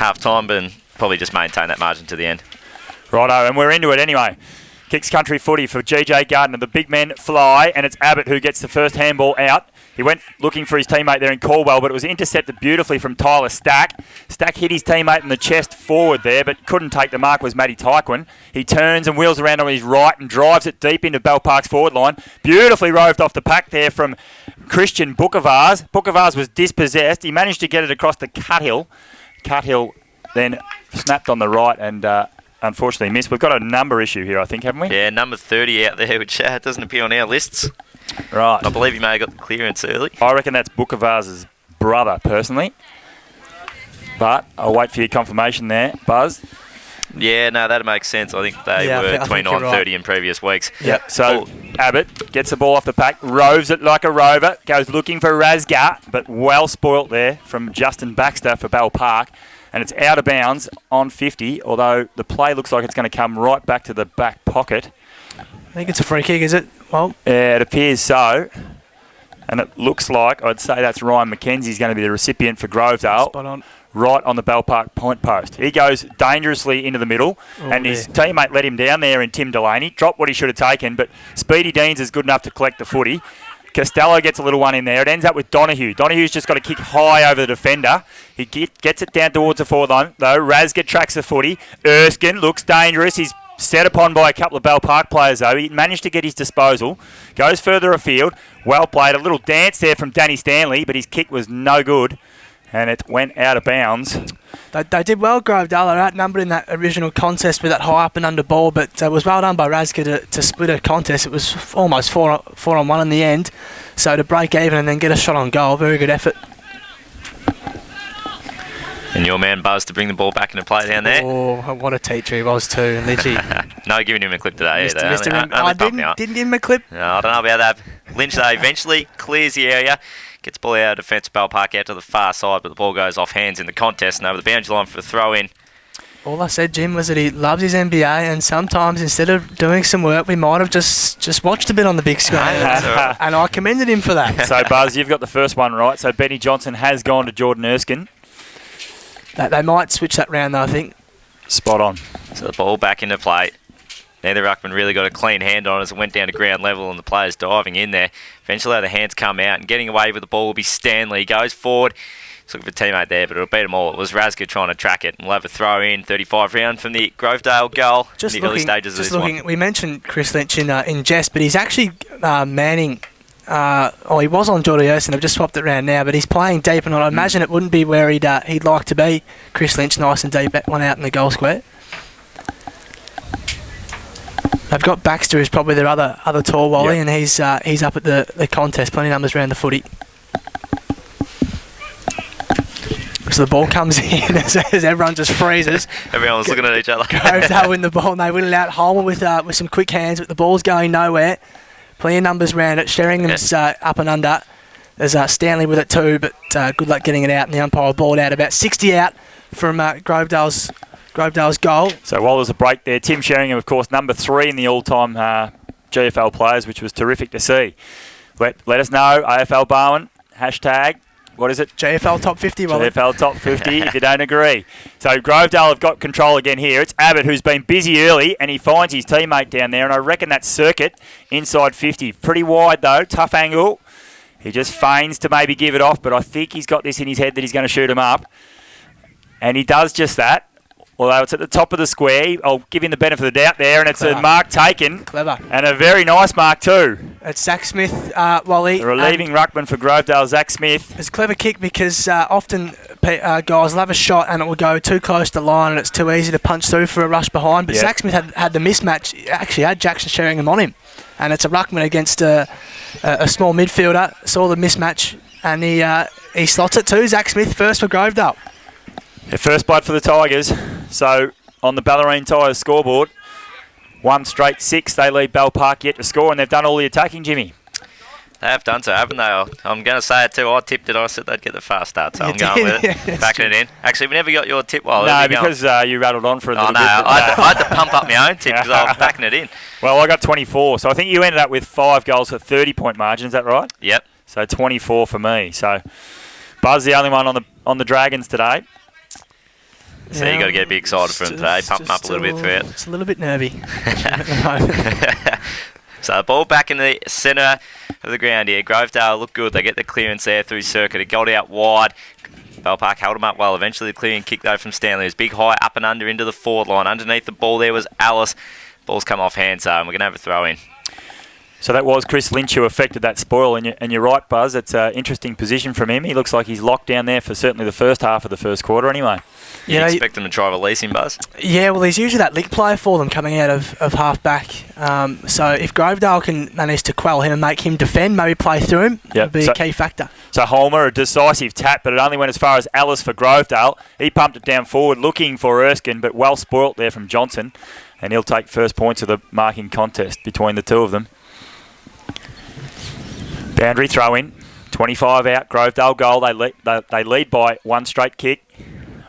half-time, but probably just maintain that margin to the end. Righto, and we're into it anyway. Kicks country footy for GJ Gardner. The big men fly, and it's Abbott who gets the first handball out. He went looking for his teammate there in Caldwell, but it was intercepted beautifully from Tyler Stack. Stack hit his teammate in the chest forward there, but couldn't take the mark, was Matty Tyquin. He turns and wheels around on his right and drives it deep into Bell Park's forward line. Beautifully roved off the pack there from Christian Bookavars. Bookavars was dispossessed. He managed to get it across the Cuthill. Cuthill then snapped on the right and unfortunately missed. We've got a number issue here, I think, haven't we? Yeah, number 30 out there, which doesn't appear on our lists. Right. I believe he may have got the clearance early. I reckon that's Bookavars' brother, personally. But I'll wait for your confirmation there, Buzz. Yeah, no, that makes sense. I think they were 29-30 right. in previous weeks. Yep. So Abbott gets the ball off the pack, roves it like a rover, goes looking for Razgar, but well spoilt there from Justin Baxter for Bell Park. And it's out of bounds on 50, although the play looks like it's going to come right back to the back pocket. I think it's a free kick, is it? Well, yeah, it appears so. And it looks like, I'd say that's Ryan McKenzie's going to be the recipient for Grovedale. Spot on. Right on the Bell Park point post. He goes dangerously into the middle, and his teammate let him down there in Tim Delaney. Dropped what he should have taken, but Speedy Deans is good enough to collect the footy. Costello gets a little one in there. It ends up with Donahue. Donahue's just got to kick high over the defender. He gets it down towards the forward line, though. Razga tracks the footy. Erskine looks dangerous. He's set upon by a couple of Bell Park players, though. He managed to get his disposal. Goes further afield. Well played. A little dance there from Danny Stanley, but his kick was no good, and it went out of bounds. They did well, Grovedale. They were outnumbered in that original contest with that high up and under ball, but it was well done by Razga to split a contest. It was almost 4-on-1 in the end. So to break even and then get a shot on goal, very good effort. And your man Buzz to bring the ball back into play down there. Oh, what a teacher he was too. And literally no giving him a clip today either. I didn't give him a clip. No, I don't know about that. Lynch, though, eventually clears the area. Gets the ball out of defence, Bell Park out to the far side, but the ball goes off hands in the contest and over the boundary line for a throw-in. All I said, Jim, was that he loves his NBA, and sometimes instead of doing some work, we might have just watched a bit on the big screen. And I commended him for that. So, Buzz, you've got the first one right. So, Benny Johnson has gone to Jordan Erskine. They might switch that round, though, I think. Spot on. So, the ball back into play. Neither ruckman really got a clean hand on it as it went down to ground level and the players diving in there. Eventually the hands come out and getting away with the ball will be Stanley. He goes forward. He's looking for a teammate there, but it'll beat them all. It was Razga trying to track it. And we'll have a throw in, 35 round from the Grovedale goal in the early stages of this one. We mentioned Chris Lynch in jest, but he's actually manning. He was on Jordan Erskine. I've just swapped it around now, but he's playing deep, and I'd imagine it wouldn't be where he'd like to be. Chris Lynch, nice and deep, one out in the goal square. They've got Baxter, who's probably their other tall Wally, and he's up at the contest. Plenty of numbers around the footy. So the ball comes in as everyone just freezes. Everyone's looking at each other. Grovedale win the ball, and they win it out. Holmer with some quick hands, but the ball's going nowhere. Plenty of numbers around it. Sheringham's up and under. There's Stanley with it too, but good luck getting it out, and the umpire balled out about 60 out from Grovedale's goal. So while there's a break there, Tim Sheringham, of course, number 3 in the all-time GFL players, which was terrific to see. Let us know, AFL Barwon, hashtag, what is it? GFL Top 50, Wally. GFL Top 50, if you don't agree. So Grovedale have got control again here. It's Abbott who's been busy early, and he finds his teammate down there, and I reckon that circuit inside 50. Pretty wide, though, tough angle. He just feigns to maybe give it off, but I think he's got this in his head that he's going to shoot him up. And he does just that. Although it's at the top of the square, I'll give him the benefit of the doubt there, and it's a mark taken. Clever. And a very nice mark too. It's Zach Smith, Wally. The relieving ruckman for Grovedale, Zach Smith. It's a clever kick because often guys will have a shot and it will go too close to line and it's too easy to punch through for a rush behind. But Zach Smith had the mismatch, actually had Jackson Sheringham on him. And it's a ruckman against a small midfielder. Saw the mismatch and he slots it too. Zach Smith first for Grovedale. Yeah, first blood for the Tigers. So on the Ballerine Tigers scoreboard, 1 straight 6. They lead Bell Park yet to score, and they've done all the attacking, Jimmy. They have done so, haven't they? I'm going to say it too. I tipped it. I said they'd get the fast start, so I'm going with it. Backing it in. Actually, we never got your tip while. No, because you rattled on for a little bit. I had to pump up my own tip because I was backing it in. Well, I got 24, so I think you ended up with 5 goals for 30-point margin. Is that right? Yep. So 24 for me. So Buzz the only one on the Dragons today. So you got to get a bit excited for him today. Pump him up a little bit throughout. It's a little bit nervy at the moment. So the ball back in the centre of the ground here. Grovedale look good. They get the clearance there through circuit. It got out wide. Bell Park held him up well. Eventually the clearing kick though from Stanley. It was big high up and under into the forward line. Underneath the ball there was Alice. Ball's come off hand, so we're going to have a throw in. So that was Chris Lynch who affected that spoil, and you're right, Buzz. It's an interesting position from him. He looks like he's locked down there for certainly the first half of the first quarter anyway. You expect them to try release him, Buzz? Yeah, well, he's usually that lick player for them coming out of half-back. So if Grovedale can manage to quell him and make him defend, maybe play through him, that would be a key factor. So Holmer, a decisive tap, but it only went as far as Alice for Grovedale. He pumped it down forward, looking for Erskine, but well spoilt there from Johnson. And he'll take first points of the marking contest between the two of them. Boundary throw in, 25 out, Grovedale goal. They lead by one straight kick.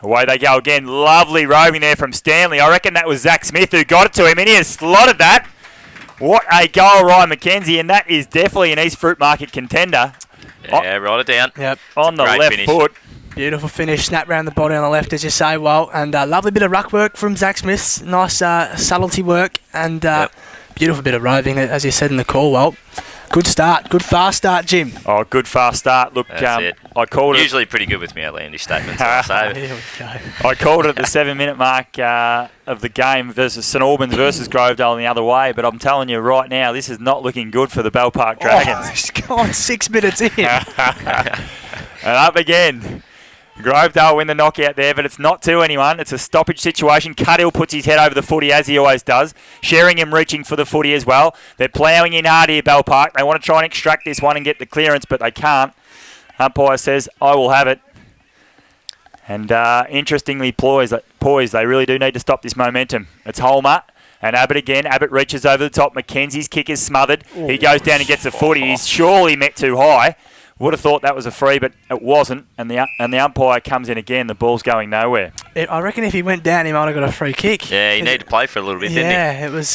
Away they go again. Lovely roving there from Stanley. I reckon that was Zach Smith who got it to him, and he has slotted that. What a goal, Ryan McKenzie, and that is definitely an East Fruit Market contender. Yeah, write it down. Yep. On the left foot. Beautiful finish, snap round the body on the left, as you say. Well, and lovely bit of ruck work from Zach Smith. Nice subtlety work, and beautiful bit of roving, as you said in the call. Well, good start, good fast start, Jim. Oh, good fast start. Look, I called it. Usually pretty good with me outlandish statements. Here we go. I called it at the 7-minute mark of the game versus St Albans versus Grovedale the other way, but I'm telling you right now, this is not looking good for the Bell Park Dragons. He's gone 6 minutes in. And up again. Grovedale win the knockout there, but it's not to anyone. It's a stoppage situation. Cuddill puts his head over the footy as he always does. Sheringham reaching for the footy as well. They're ploughing in hard here, Bell Park. They want to try and extract this one and get the clearance, but they can't. Umpire says, I will have it. And interestingly poised, they really do need to stop this momentum. It's Holmer and Abbott again. Abbott reaches over the top. Mackenzie's kick is smothered. He goes down and gets the footy. He's surely met too high. Would have thought that was a free, but it wasn't. And the umpire comes in again. The ball's going nowhere. I reckon if he went down, he might have got a free kick. Yeah, he needed to play for a little bit, didn't he? Yeah, it was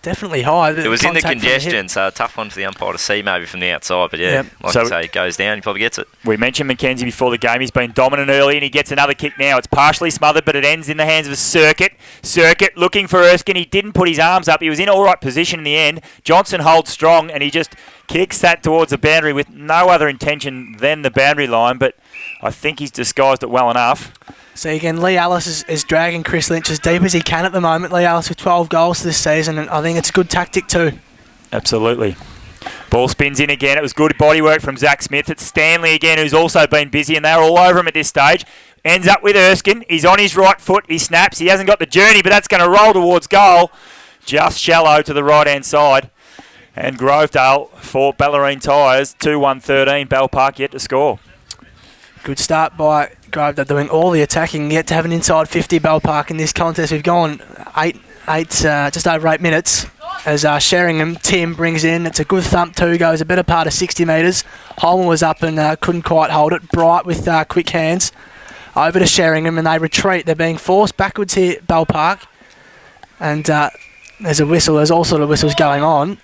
definitely high. It was in the congestion, so a tough one for the umpire to see maybe from the outside. But yeah, like you say, he goes down, he probably gets it. We mentioned Mackenzie before the game. He's been dominant early, and he gets another kick now. It's partially smothered, but it ends in the hands of Circuit. Circuit looking for Erskine. He didn't put his arms up. He was in all right position in the end. Johnson holds strong, and he just kicks that towards the boundary with no other intention than the boundary line, but I think he's disguised it well enough. So again, Lee Ellis is dragging Chris Lynch as deep as he can at the moment. Lee Ellis with 12 goals this season, and I think it's a good tactic too. Absolutely. Ball spins in again. It was good body work from Zach Smith. It's Stanley again, who's also been busy, and they're all over him at this stage. Ends up with Erskine. He's on his right foot. He snaps. He hasn't got the journey, but that's going to roll towards goal. Just shallow to the right-hand side. And Grovedale for Ballerine Tyres, 2-1-13. Bell Park yet to score. Good start by Grovedale doing all the attacking. Yet to have an inside 50 Bell Park in this contest. We've gone just over 8 minutes as Sheringham, Tim brings in. It's a good thump too, goes a better part of 60 metres. Holman was up and couldn't quite hold it. Bright with quick hands. Over to Sheringham and they retreat. They're being forced backwards here at Bell Park. And there's a whistle. There's all sort of whistles going on.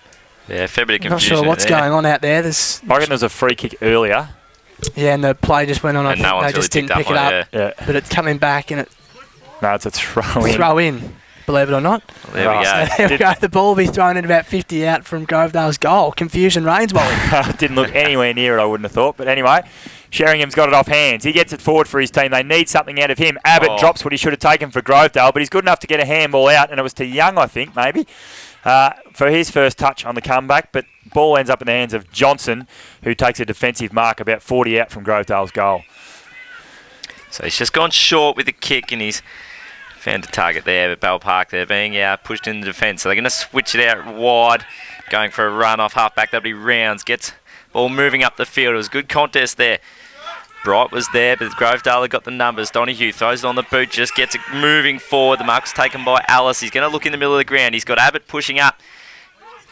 Yeah, fair bit of confusion. Not sure what's going on out there. I reckon there's a free kick earlier. Yeah, and the play just went on. I think no they just really didn't pick it up. Yeah. But it's coming back and No, it's a throw-in. Throw-in, believe it or not. Well, there we go. There we go. The ball will be thrown in about 50 out from Grovedale's goal. Confusion reigns, Wally. Didn't look anywhere near it, I wouldn't have thought. But anyway, Sheringham's got it off hands. He gets it forward for his team. They need something out of him. Abbott drops what he should have taken for Grovedale, but he's good enough to get a handball out, and it was to Young, I think, maybe, for his first touch on the comeback. But ball ends up in the hands of Johnson, who takes a defensive mark about 40 out from Grovedale's goal. So he's just gone short with the kick, and he's found a target there. But Bell Park, they're being pushed in the defence. So they're going to switch it out wide, going for a run off half-back. That'll be Rounds. Gets ball moving up the field. It was a good contest there. Bright was there, but Grovedale got the numbers. Donahue throws it on the boot, just gets it moving forward. The mark's taken by Alice. He's going to look in the middle of the ground. He's got Abbott pushing up.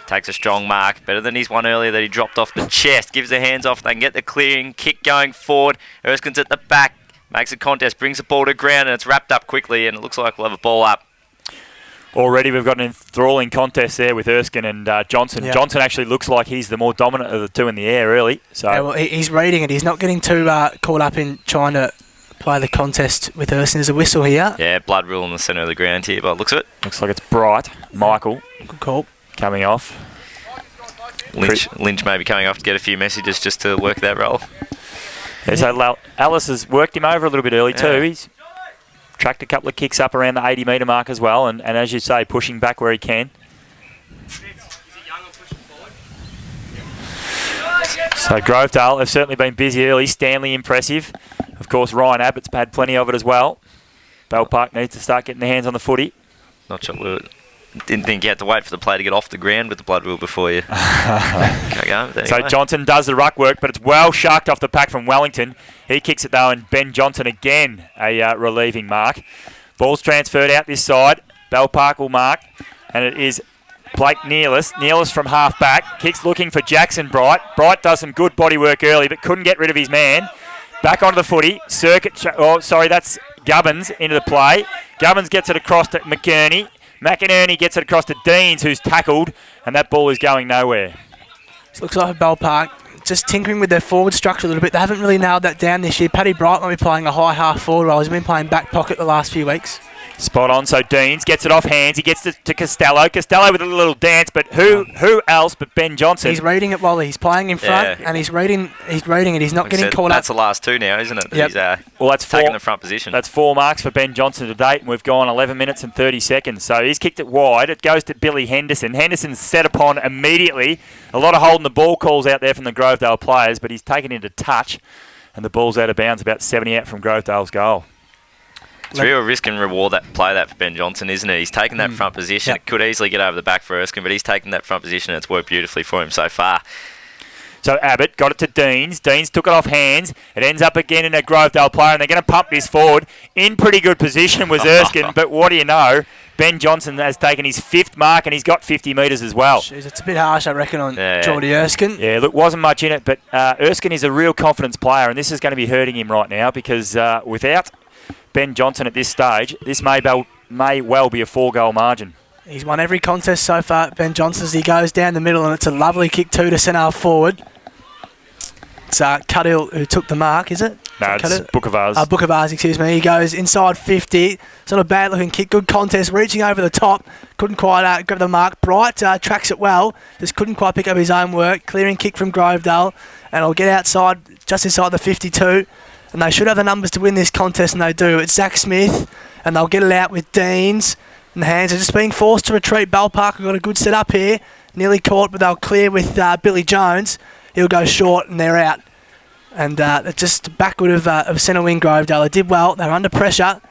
Takes a strong mark. Better than his one earlier that he dropped off the chest. Gives the hands off. They can get the clearing. Kick going forward. Erskine's at the back. Makes a contest. Brings the ball to ground, and it's wrapped up quickly, and it looks like we'll have a ball up. Already we've got an enthralling contest there with Erskine and Johnson. Yep. Johnson actually looks like he's the more dominant of the two in the air, really. So Yeah, well, he's reading it. He's not getting too caught up in trying to play the contest with Erskine. There's a whistle here. Yeah, blood rule in the centre of the ground here, but looks of it. Looks like it's Bright. Michael Good call. coming off. Lynch may be coming off to get a few messages just to work that role. Yeah, so Alice has worked him over a little bit early too. He's tracked a couple of kicks up around the 80-metre mark as well, and as you say, pushing back where he can. So Grovedale have certainly been busy early. Stanley impressive. Of course, Ryan Abbott's had plenty of it as well. Bell Park needs to start getting their hands on the footy. Not sure. Didn't think you had to wait for the play to get off the ground with the blood rule before you. Go, so Johnson does the ruck work, but it's well sharked off the pack from Wellington. He kicks it though, and Ben Johnson again a relieving mark. Ball's transferred out this side. Bell Park will mark, and it is Blake Nealis. Nealis from half back. Kicks looking for Jackson Bright. Bright does some good body work early, but couldn't get rid of his man. Back onto the footy. That's Gubbins into the play. Gubbins gets it across to McInerney. McInerney gets it across to Deans, who's tackled, and that ball is going nowhere. This looks like Bell Park just tinkering with their forward structure a little bit. They haven't really nailed that down this year. Paddy Bright might be playing a high half forward role. He's been playing back pocket the last few weeks. Spot on. So Deans gets it off hands. He gets it to Costello. Costello with a little dance, but who else but Ben Johnson? He's reading it, Wally. He's playing in front, and he's reading it. He's not getting caught up. That's the last two now, isn't it? Yep. He's that's taking the front position. That's 4 marks for Ben Johnson to date, and we've gone 11 minutes and 30 seconds. So he's kicked it wide. It goes to Billy Henderson. Henderson's set upon immediately. A lot of holding the ball calls out there from the Grovedale players, but he's taken into touch, and the ball's out of bounds about 70 out from Grovedale's goal. It's a real risk and reward that play that for Ben Johnson, isn't it? He's taken that front position. It could easily get over the back for Erskine, but he's taken that front position and it's worked beautifully for him so far. So Abbott got it to Deans. Deans took it off hands. It ends up again in a Grovedale player, and they're going to pump this forward. In pretty good position was Erskine, but what do you know? Ben Johnson has taken his 5th mark, and he's got 50 metres as well. Jeez, it's a bit harsh, I reckon, on Geordie Erskine. Yeah, look, wasn't much in it, but Erskine is a real confidence player, and this is going to be hurting him right now because without Ben Johnson at this stage, this may well be a 4-goal margin. He's won every contest so far, Ben Johnson, as he goes down the middle, and it's a lovely kick too to centre half forward. It's Cuddill who took the mark, is it? No, it's Bookavars. Bookavars, excuse me. He goes inside 50. It's not a bad looking kick. Good contest, reaching over the top. Couldn't quite grab the mark. Bright tracks it well. Just couldn't quite pick up his own work. Clearing kick from Grovedale. And it'll get outside, just inside the 52. And they should have the numbers to win this contest, and they do. It's Zach Smith, and they'll get it out with Deans. And the hands are just being forced to retreat. Bell Park have got a good set up here. Nearly caught, but they'll clear with Billy Jones. He'll go short, and they're out. And just backward of centre wing Grovedale. They did well. They were under pressure.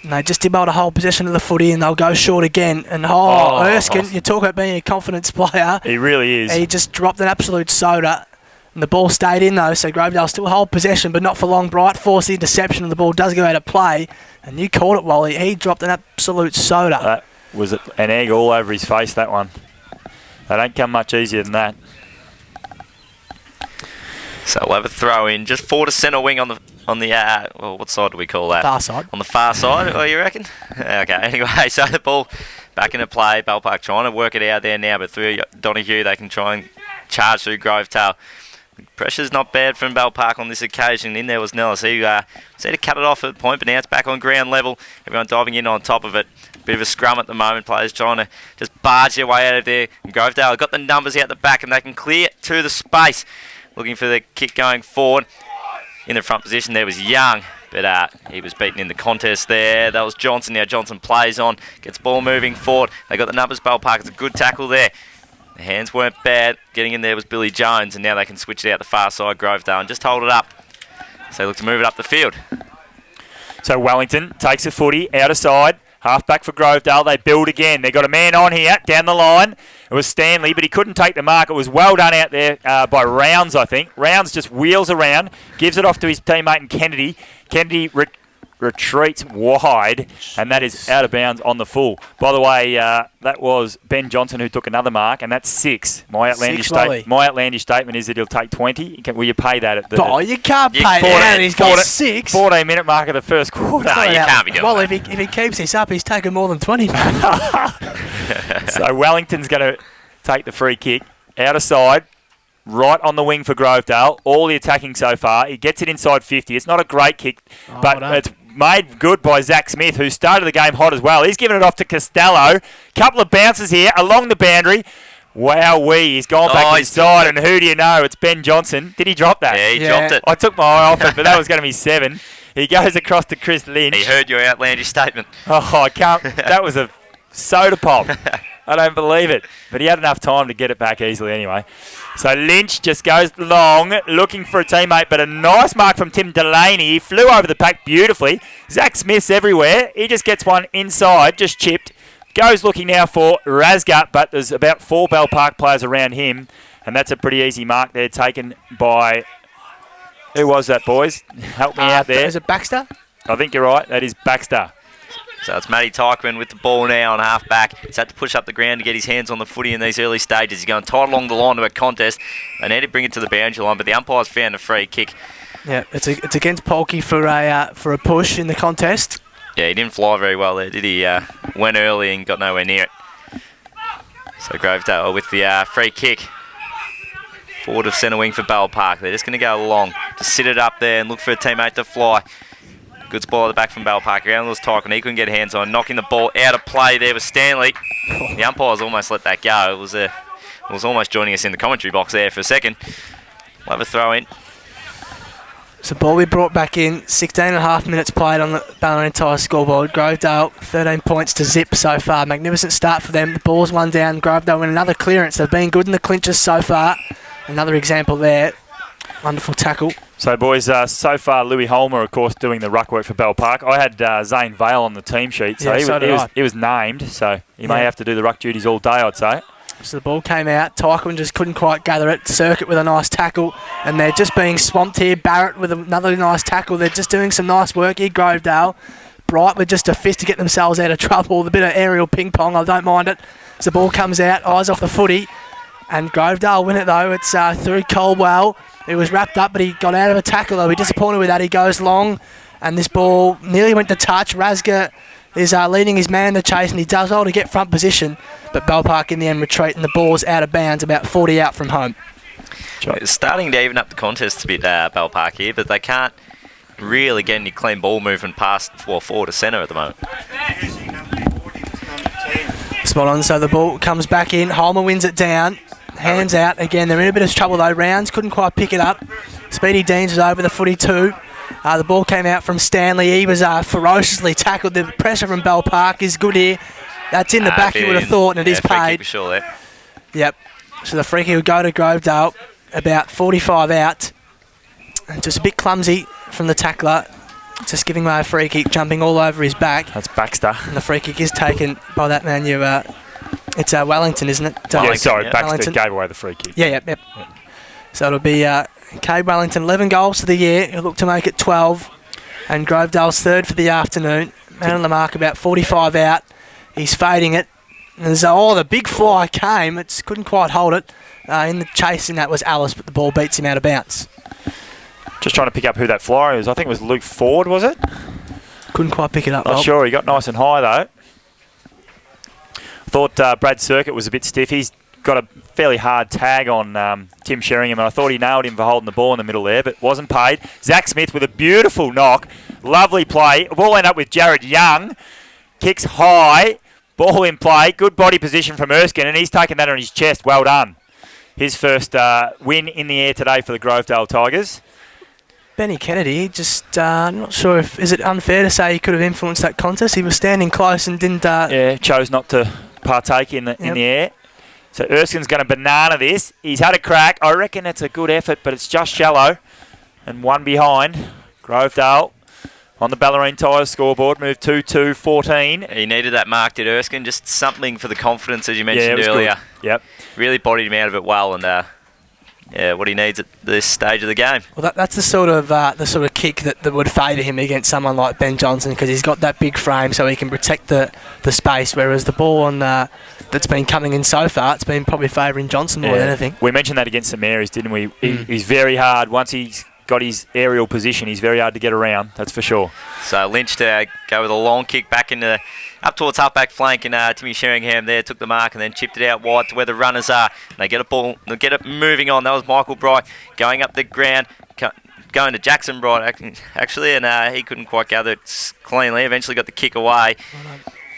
And they just did well to hold possession of the footy, and they'll go short again. And Erskine, you talk about being a confidence player. He really is. He just dropped an absolute soda. And the ball stayed in though, so Grovedale still hold possession, but not for long. Bright forced the interception, and the ball does go out of play. And you called it, Wally. He dropped an absolute soda. That was an egg all over his face, that one. They don't come much easier than that. So we'll have a throw in, just 4 to centre wing on the what side do we call that? Far side. On the far side, you reckon? Okay, anyway, so the ball back into play. Bell Park trying to work it out there now, but through Donahue they can try and charge through Grovedale. Pressure's not bad from Bell Park on this occasion. In there was Nellis. He said to cut it off at the point, but now it's back on ground level. Everyone diving in on top of it. Bit of a scrum at the moment. Players trying to just barge their way out of there. And Grovedale got the numbers out the back, and they can clear to the space. Looking for the kick going forward. In the front position there was Young, but he was beaten in the contest there. That was Johnson. Now Johnson plays on, gets ball moving forward. They got the numbers. Bell Park. It's a good tackle there. The hands weren't bad. Getting in there was Billy Jones, and now they can switch it out the far side, Grovedale, and just hold it up. So they look to move it up the field. So Wellington takes a footy out of side. Half back for Grovedale. They build again. They got a man on here down the line. It was Stanley, but he couldn't take the mark. It was well done out there by Rounds, I think. Rounds just wheels around, gives it off to his teammate in Kennedy. Kennedy retreats wide, and that is out of bounds on the full. By the way, that was Ben Johnson who took another mark, and that's 6. My outlandish statement is that he'll take 20. Will you pay that at the... Oh, you can't pay that. He's got 6. 14-minute mark of the first quarter. No, you can't be doing that. Well, if he keeps this up, he's taken more than 20. So Wellington's going to take the free kick out of side. right on the wing for Grovedale. All the attacking so far. He gets it inside 50. It's not a great kick, but it's made good by Zach Smith, who started the game hot as well. He's given it off to Costello. Couple of bounces here along the boundary. Wowee, he's gone back inside, and who do you know? It's Ben Johnson. Did he drop that? Yeah, he dropped it. I took my eye off it, but that was going to be 7. He goes across to Chris Lynch. He heard your outlandish statement. Oh, I can't. That was a soda pop. I don't believe it. But he had enough time to get it back easily anyway. So Lynch just goes long, looking for a teammate, but a nice mark from Tim Delaney. He flew over the pack beautifully. Zach Smith's everywhere. He just gets one inside, just chipped. Goes looking now for Razgat, but there's about 4 Bell Park players around him, and that's a pretty easy mark there taken by... Who was that, boys? Help me out there. Is it Baxter? I think you're right. That is Baxter. So it's Matty Tykeman with the ball now on half-back. He's had to push up the ground to get his hands on the footy in these early stages. He's going tight along the line to a contest. They need to bring it to the boundary line, but the umpire's found a free kick. Yeah, it's against Polkey for a push in the contest. Yeah, he didn't fly very well there, did he? Went early and got nowhere near it. So Grovedale with the free kick. Forward of centre wing for Bell Park. They're just going to go along to sit it up there and look for a teammate to fly. Good ball at the back from Bell Park. Around was Tycoon. He couldn't get hands on. Knocking the ball out of play there was Stanley. The umpires almost let that go. It was almost joining us in the commentary box there for a second. We'll have a throw in. So ball we brought back in. 16 and a half minutes played on the Ballantyre scoreboard. Grovedale 13 points to zip so far. Magnificent start for them. The ball's one down. Grovedale win another clearance. They've been good in the clinches so far. Another example there. Wonderful tackle. So, boys, so far, Louis Holmer, of course, doing the ruck work for Bell Park. I had Zane Vale on the team sheet, so, he was named, so he may have to do the ruck duties all day, I'd say. So the ball came out. Tycoon just couldn't quite gather it. Circuit with a nice tackle, and they're just being swamped here. Barrett with another nice tackle. They're just doing some nice work here, Grovedale. Bright with just a fist to get themselves out of trouble. A bit of aerial ping-pong, I don't mind it. So the ball comes out, eyes off the footy, and Grovedale win it, though. It's through Colwell. It was wrapped up, but he got out of a tackle. He'll be disappointed with that. He goes long, and this ball nearly went to touch. Razga is leading his man in the chase, and he does well to get front position. But Bell Park in the end retreat, and the ball's out of bounds, about 40 out from home. It's starting to even up the contest a bit, Bell Park here, but they can't really get any clean ball movement past forward to centre at the moment. Spot on, so the ball comes back in. Holmer wins it down. Hands out again. They're in a bit of trouble though. Rounds couldn't quite pick it up. Speedy Deans was over the footy too. The ball came out from Stanley. He was ferociously tackled. The pressure from Bell Park is good here. That's in the back, you would have thought, and it is free paid. Kick for sure there. Yep. So the free kick would go to Grovedale. About 45 out. Just a bit clumsy from the tackler. Just giving away a free kick, jumping all over his back. That's Baxter. And the free kick is taken by that man. It's Wellington, isn't it? Baxter Wellington gave away the free kick. Yep. So it'll be Cade Wellington, 11 goals for the year. He'll look to make it 12. And Grovedale's third for the afternoon. Man on the mark, about 45 out. He's fading it. And there's, the big fly came. It couldn't quite hold it. In the chase, and that was Alice, but the ball beats him out of bounds. Just trying to pick up who that flyer is. I think it was Luke Ford, was it? Couldn't quite pick it up. Not sure. He got nice and high, though. Thought Brad Circuit was a bit stiff. He's got a fairly hard tag on Tim Sheringham, and I thought he nailed him for holding the ball in the middle there, but wasn't paid. Zach Smith with a beautiful knock. Lovely play. Ball ended up with Jared Young. Kicks high. Ball in play. Good body position from Erskine, and he's taken that on his chest. Well done. His first win in the air today for the Grovedale Tigers. Benny Kennedy, just not sure if... Is it unfair to say he could have influenced that contest? He was standing close and didn't... chose not to partake in the air. So Erskine's going to banana this. He's had a crack. I reckon it's a good effort, but it's just shallow. And one behind. Grovedale on the Ballantyre scoreboard. Moved 2-2-14. He needed that mark, did Erskine. Just something for the confidence, as you mentioned earlier. Good. Yep. Really bodied him out of it well, and what he needs at this stage of the game. Well, that's the sort of kick that would favour him against someone like Ben Johnson, because he's got that big frame, so he can protect the space. Whereas the ball on that's been coming in so far, it's been probably favouring Johnson more than anything. We mentioned that against St Mary's, didn't we? He's very hard. Once he's got his aerial position. He's very hard to get around, that's for sure. So Lynch to go with a long kick back up towards half-back flank, and Timmy Sheringham there took the mark and then chipped it out wide to where the runners are. And they get a ball, they get it moving on. That was Michael Bright going up the ground, going to Jackson Bright actually, and he couldn't quite gather it cleanly. Eventually got the kick away.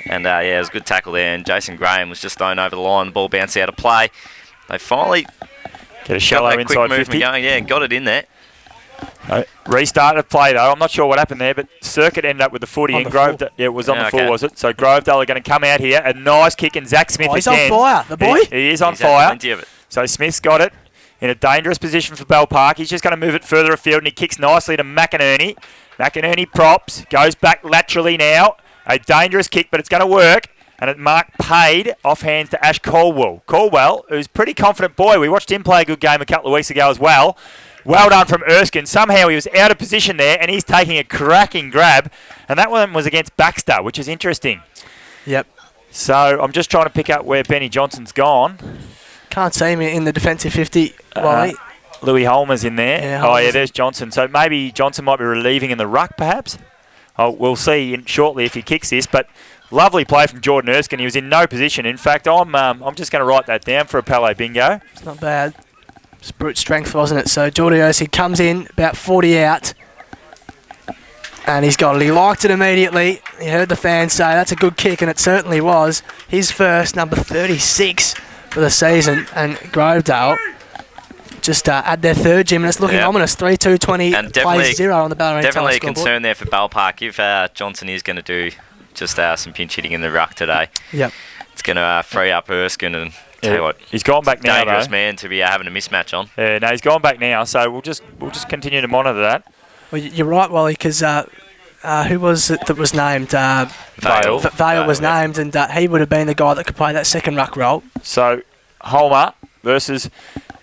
And it was a good tackle there, and Jason Graham was just thrown over the line. The ball bounced out of play. They finally get a shallow got that inside quick 50. movement going. Yeah, got it in there. Restarted play though. I'm not sure what happened there, but Circuit ended up with the footy, and Grovedale. Yeah, it was on the full, was it? So Grovedale are going to come out here. A nice kick, and Zach Smith he's again. on fire, the boy. He is on He's had fire. plenty of it. So Smith's got it in a dangerous position for Bell Park. He's just going to move it further afield, and he kicks nicely to McInerney. McInerney props, goes back laterally now. A dangerous kick, but it's going to work. And it marked paid off hands to Ash Caldwell. Caldwell, who's a pretty confident boy. We watched him play a good game a couple of weeks ago as well. Well done from Erskine. Somehow he was out of position there, and he's taking a cracking grab. And that one was against Baxter, which is interesting. Yep. So I'm just trying to pick up where Benny Johnson's gone. Can't see him in the defensive 50, Wally. Louis Holmer's in there. Yeah, there's Johnson. So maybe Johnson might be relieving in the ruck, perhaps. We'll see shortly if he kicks this, but lovely play from Jordan Erskine. He was in no position. In fact, I'm just going to write that down for a Palais bingo. It's not bad. It's brute strength, wasn't it? So Jordan Erskine comes in, about 40 out, and he's got it. He liked it immediately. He heard the fans say that's a good kick, and it certainly was. His first, number 36 for the season, and Grovedale just add their third, Jim, and it's looking ominous. 3-2-20 And plays 0 on the Ballarat definitely a scoreboard. concern there for Bell Park if Johnson is going to do just some pinch hitting in the ruck today. Yep. It's going to free up Erskine, and tell you what, he's gone back now. Dangerous though. man to be having a mismatch on. Yeah, no, he's gone back now. So we'll just continue to monitor that. Well, you're right, Wally, because who was it that was named? Vale. Vale was named, and he would have been the guy that could play that second ruck role. So Holmer versus,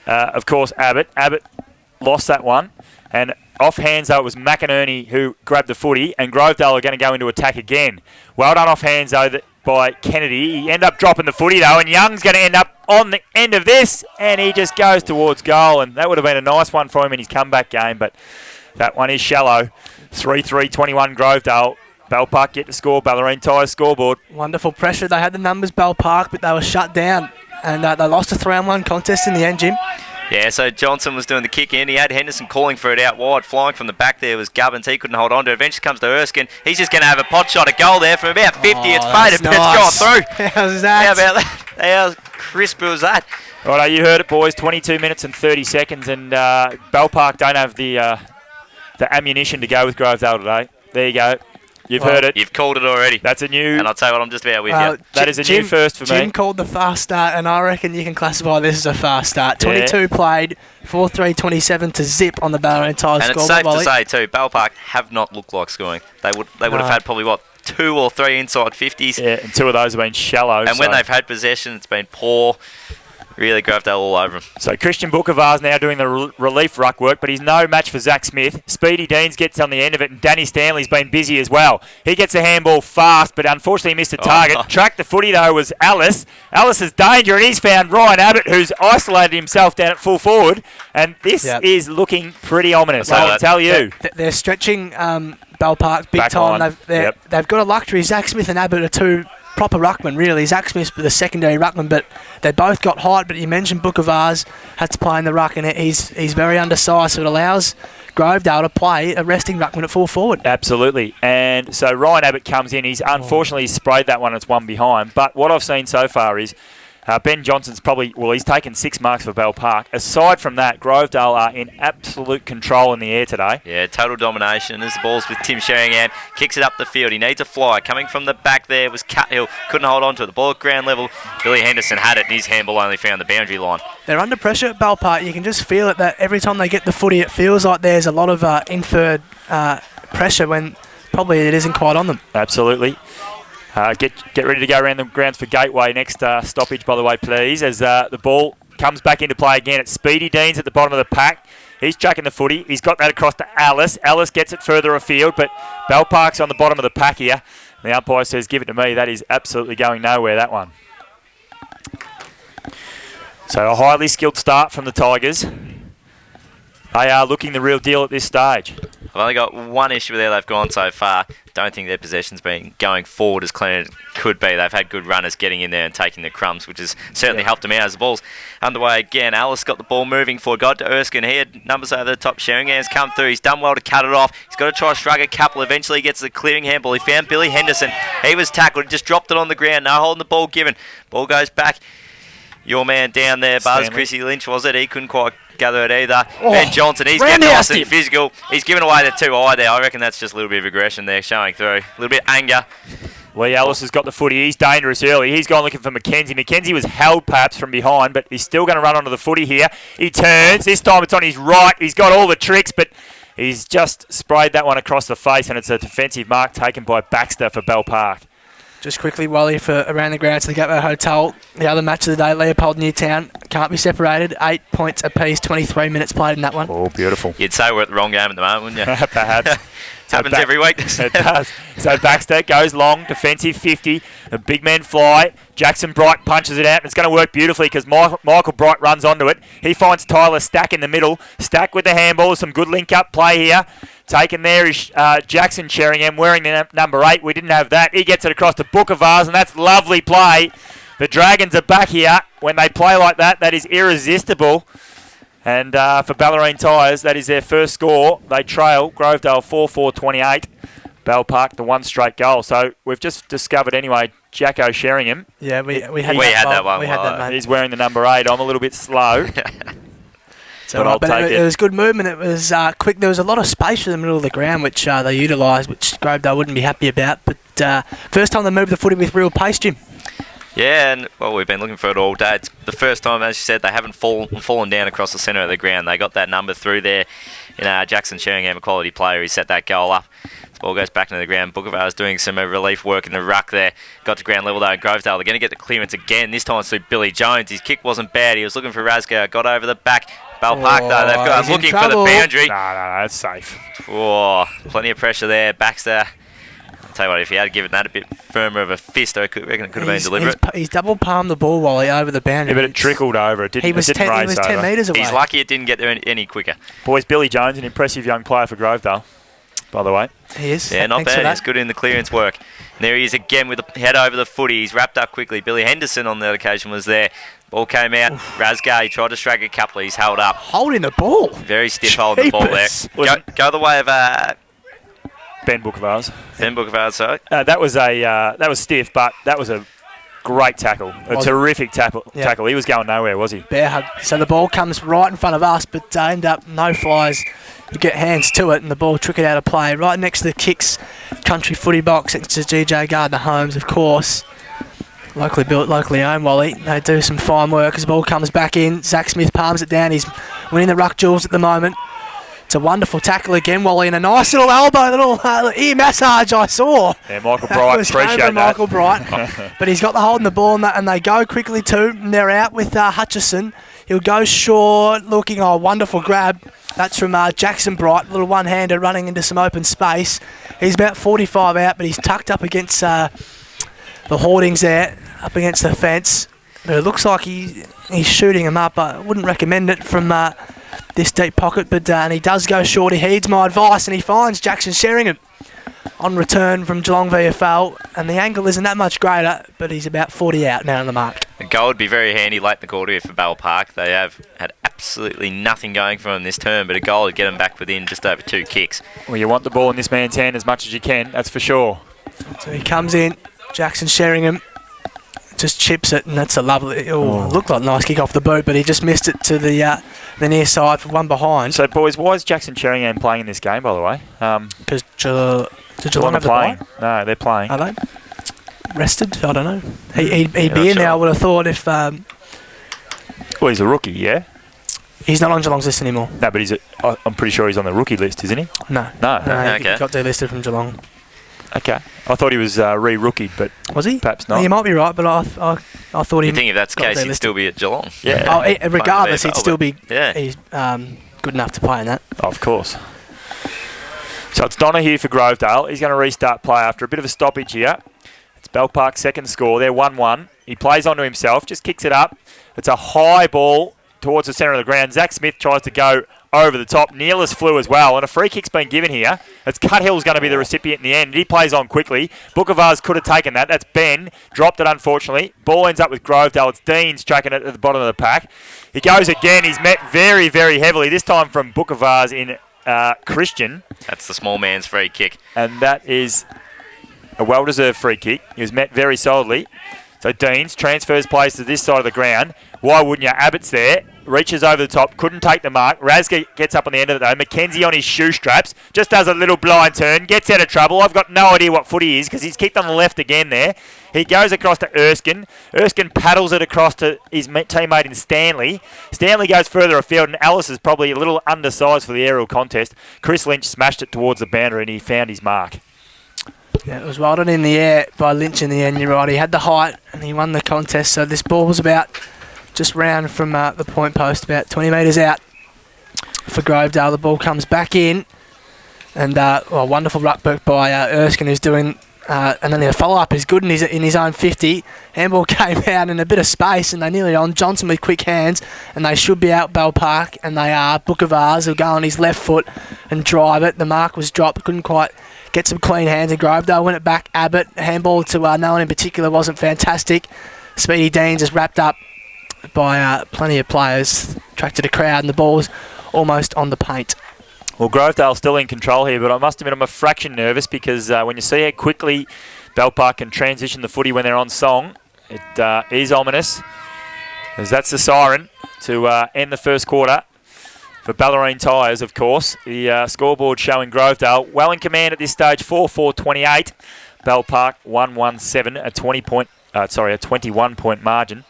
of course, Abbott. Abbott lost that one, and off hands though it was McInerney who grabbed the footy, and Grovedale are going to go into attack again. Well done off hands though by Kennedy. He ended up dropping the footy though, and Young's going to end up on the end of this, and he just goes towards goal, and that would have been a nice one for him in his comeback game, but that one is shallow. 3-3-21 Grovedale. Bell Park get to score. Ballerine Tyres scoreboard. Wonderful pressure. They had the numbers, Bell Park, but they were shut down, and they lost a 3-1 contest in the end, Jim. Yeah, so Johnson was doing the kick in. He had Henderson calling for it out wide. Flying from the back there was Gubbins. He couldn't hold on to it. Eventually comes to Erskine. He's just going to have a pot shot, a goal there from about 50. It's faded, but it's gone through. How's that? How about that? How crisp was that? Righto, you heard it, boys. 22 minutes and 30 seconds, and Bell Park don't have the ammunition to go with Grovedale today. There you go. You've heard it. You've called it already. That's a new... And I'll tell you what, I'm just about with you. That is a new first for me. Jim called the fast start, and I reckon you can classify this as a fast start. 22 played, 4-3-27 to zip on the Ballarat Tyres And scoreboard. it's safe to say, too, Bell Park have not looked like scoring. They would have had probably, 2 or 3 inside 50s. Yeah, and 2 of those have been shallow. And when they've had possession, it's been poor. Really Grovedale all over him. So Christian Bukovar's now doing the relief ruck work, but he's no match for Zach Smith. Speedy Deans gets on the end of it, and Danny Stanley's been busy as well. He gets a handball fast, but unfortunately missed the target. Tracked the footy, though, was Alice. Alice is danger, and he's found Ryan Abbott, who's isolated himself down at full forward. And this is looking pretty ominous, I can tell you. They're stretching Bell Park big Back time. line. They've got a luxury. Zach Smith and Abbott are two proper ruckman, really. Zach Smith's the secondary ruckman, but they both got height. But you mentioned Bukovars had to play in the ruck, and he's very undersized, so it allows Grovedale to play a resting ruckman at full forward. Absolutely. And so Ryan Abbott comes in. He's unfortunately sprayed that one. It's one behind. But what I've seen so far is Ben Johnson's he's taken 6 marks for Bell Park. Aside from that, Grovedale are in absolute control in the air today. Yeah, total domination as the ball's with Tim Sheringham. Kicks it up the field. He needs a fly. Coming from the back there was Cuthill. Couldn't hold on to it. The ball at ground level. Billy Henderson had it, and his handball only found the boundary line. They're under pressure at Bell Park. You can just feel it that every time they get the footy, it feels like there's a lot of inferred pressure when probably it isn't quite on them. Absolutely. Get ready to go around the grounds for Gateway. Next stoppage, by the way, please, as the ball comes back into play again. It's Speedy Deans at the bottom of the pack. He's chucking the footy. He's got that across to Alice. Alice gets it further afield, but Bell Park's on the bottom of the pack here. The umpire says, give it to me. That is absolutely going nowhere, that one. So a highly skilled start from the Tigers. They are looking the real deal at this stage. I've only got one issue there they've gone so far. Don't think their possession's been going forward as clean as it could be. They've had good runners getting in there and taking the crumbs, which has certainly helped them out as the ball's underway again. Alice got the ball moving forward, got to Erskine. He had numbers over the top. Sheringham's come through. He's done well to cut it off. He's got to try to shrug a couple. Eventually he gets the clearing handball. He found Billy Henderson. He was tackled. He just dropped it on the ground. No holding the ball given. Ball goes back. Your man down there, Buzz, Chrissy Lynch, was it? He couldn't quite gather it either. Ben Johnson, he's getting nice and physical. He's given away the 2 high there. I reckon that's just a little bit of aggression there showing through. A little bit of anger. Lee Ellis has got the footy. He's dangerous early. He's gone looking for Mackenzie. Mackenzie was held perhaps from behind, but he's still going to run onto the footy here. He turns. This time it's on his right. He's got all the tricks, but he's just sprayed that one across the face, and it's a defensive mark taken by Baxter for Bell Park. Just quickly, Wally, for around the grounds to the Gateway Hotel. The other match of the day, Leopold Newtown, can't be separated. 8 points apiece, 23 minutes played in that one. Oh, beautiful. You'd say we're at the wrong game at the moment, wouldn't you? Perhaps. Happens every week. It does. So Baxter goes long, defensive 50. The big men fly. Jackson Bright punches it out, and it's going to work beautifully because Michael Bright runs onto it. He finds Tyler Stack in the middle. Stack with the handball. Some good link-up play here. Taken there is Jackson Sheringham wearing the number 8. We didn't have that. He gets it across to Bookavars, and that's lovely play. The Dragons are back here. When they play like that, that is irresistible. And for Ballerine Tyres, that is their first score. They trail Grovedale 4-4-28. Bell Park, the 1 straight goal. So we've just discovered anyway, Jacko Sheringham. Yeah, we had that one. We had that, mate. He's wearing the number 8. I'm a little bit slow. But I'll take it. It was good movement. It was quick. There was a lot of space in the middle of the ground, which they utilised, which Grovedale wouldn't be happy about. But first time they moved the footy with real pace, Jim. Yeah, and well, we've been looking for it all day. It's the first time, as you said, they haven't fallen down across the centre of the ground. They got that number through there. Jackson Sheringham, a quality player, he set that goal up. The ball goes back into the ground. Bookavar's doing some relief work in the ruck there. Got to ground level though. Grovedale, they're going to get the clearance again. This time it's through Billy Jones. His kick wasn't bad. He was looking for Rasco. Got over the back. Bell Park though, they've got looking for the boundary. No, that's safe. Oh, plenty of pressure there. Baxter. I'll tell you what, if he had given that a bit firmer of a fist, I reckon it could have been deliberate. He's double palmed the ball while he over the boundary. Yeah, but it trickled over. It didn't, he was 10 metres away. He's lucky it didn't get there any quicker. Boys, Billy Jones, an impressive young player for Grovedale, by the way. He is. Yeah, not bad. He's good in the clearance work. And there he is again with the head over the footy. He's wrapped up quickly. Billy Henderson on that occasion was there. Ball came out. Razgar, he tried to strike a couple. He's held up. Holding the ball. Very stiff holding the ball there. Go the way of Ben Bookavars. Ben Bookavars, sorry. That was stiff, but that was a great tackle. A terrific tackle. He was going nowhere, was he? Bear hug. So the ball comes right in front of us, but end up no flies. You get hands to it, and the ball trick it out of play. Right next to the Kicks country footy box, next to GJ Gardner Homes, of course. Locally built, locally owned, Wally. They do some fine work as the ball comes back in. Zach Smith palms it down. He's winning the ruck duels at the moment. It's a wonderful tackle again, Wally, and a nice little elbow, little ear massage I saw. Yeah, Michael Bright, appreciate that. Michael Bright. But he's got the hold in the ball, and they go quickly too. And they're out with Hutchison. He'll go short, looking, wonderful grab. That's from Jackson Bright, little one-hander running into some open space. He's about 45 out, but he's tucked up against the hoardings there, up against the fence. But it looks like he's shooting him up. I wouldn't recommend it from this deep pocket, but and he does go short. He heeds my advice, and he finds Jackson Sheringham on return from Geelong VFL, and the angle isn't that much greater, but he's about 40 out now on the mark. A goal would be very handy late in the quarter here for Bell Park. They have had absolutely nothing going for them this term, but a goal would get them back within just over 2 kicks. Well, you want the ball in this man's hand as much as you can, that's for sure. So he comes in, Jackson Sheringham just chips it, and that's a lovely. Looked like a nice kick off the boot, but he just missed it to the near side for one behind. So, boys, why is Jackson Sheringham playing in this game, by the way? Because Geelong have playing? No, they're playing. Are they? Rested? I don't know. He'd be in there, I would have thought, if... well, he's a rookie, yeah? He's not on Geelong's list anymore. No, but I'm pretty sure he's on the rookie list, isn't he? No. No. He got delisted from Geelong. Okay. I thought he was re-rookied, but was he? Perhaps not. You might be right, but I thought he. You think if that's the case, he'd still be at Geelong? Yeah. Regardless, he'd still be. Yeah. He's good enough to play in that. Of course. So it's Donna here for Grovedale. He's going to restart play after a bit of a stoppage here. It's Bell Park's second score. They're 1-1. He plays onto himself, just kicks it up. It's a high ball towards the centre of the ground. Zach Smith tries to go over the top. Neelis flew as well, and a free kick's been given here. It's Cuthill's going to be the recipient in the end. He plays on quickly. Bookavars could have taken that. That's Ben. Dropped it, unfortunately. Ball ends up with Grovedale. It's Dean's tracking it at the bottom of the pack. He goes again. He's met very, very heavily, this time from Bookavars in Christian. That's the small man's free kick. And that is a well-deserved free kick. He was met very solidly. So Deans transfers plays to this side of the ground. Why wouldn't you? Abbott's there. Reaches over the top. Couldn't take the mark. Razga gets up on the end of it though. Mackenzie on his shoe straps. Just does a little blind turn. Gets out of trouble. I've got no idea what foot he is because he's kicked on the left again there. He goes across to Erskine. Erskine paddles it across to his teammate in Stanley. Stanley goes further afield and Alice is probably a little undersized for the aerial contest. Chris Lynch smashed it towards the boundary and he found his mark. Yeah, it was well done in the air by Lynch in the end, you're right. He had the height and he won the contest. So this ball was about just round from the point post, about 20 metres out for Grovedale. The ball comes back in and wonderful ruck work by Erskine who's doing, and then the follow-up is good in his own 50. Handball came out in a bit of space and they nearly on. Johnson with quick hands and they should be out Bell Park and they are. Bookavars will go on his left foot and drive it. The mark was dropped, couldn't quite get some clean hands and Grovedale win it back. Abbott, handball to no one in particular wasn't fantastic. Speedy Deans is wrapped up by plenty of players. Tracked to the crowd and the ball's almost on the paint. Well, Grovedale's still in control here, but I must admit I'm a fraction nervous because when you see how quickly Bell Park can transition the footy when they're on song, it is ominous. As that's the siren to end the first quarter. For Ballerine Tyres, of course. The scoreboard showing Grovedale well in command at this stage, 4-4-28. Bell Park 1-1-7, a 21-point margin.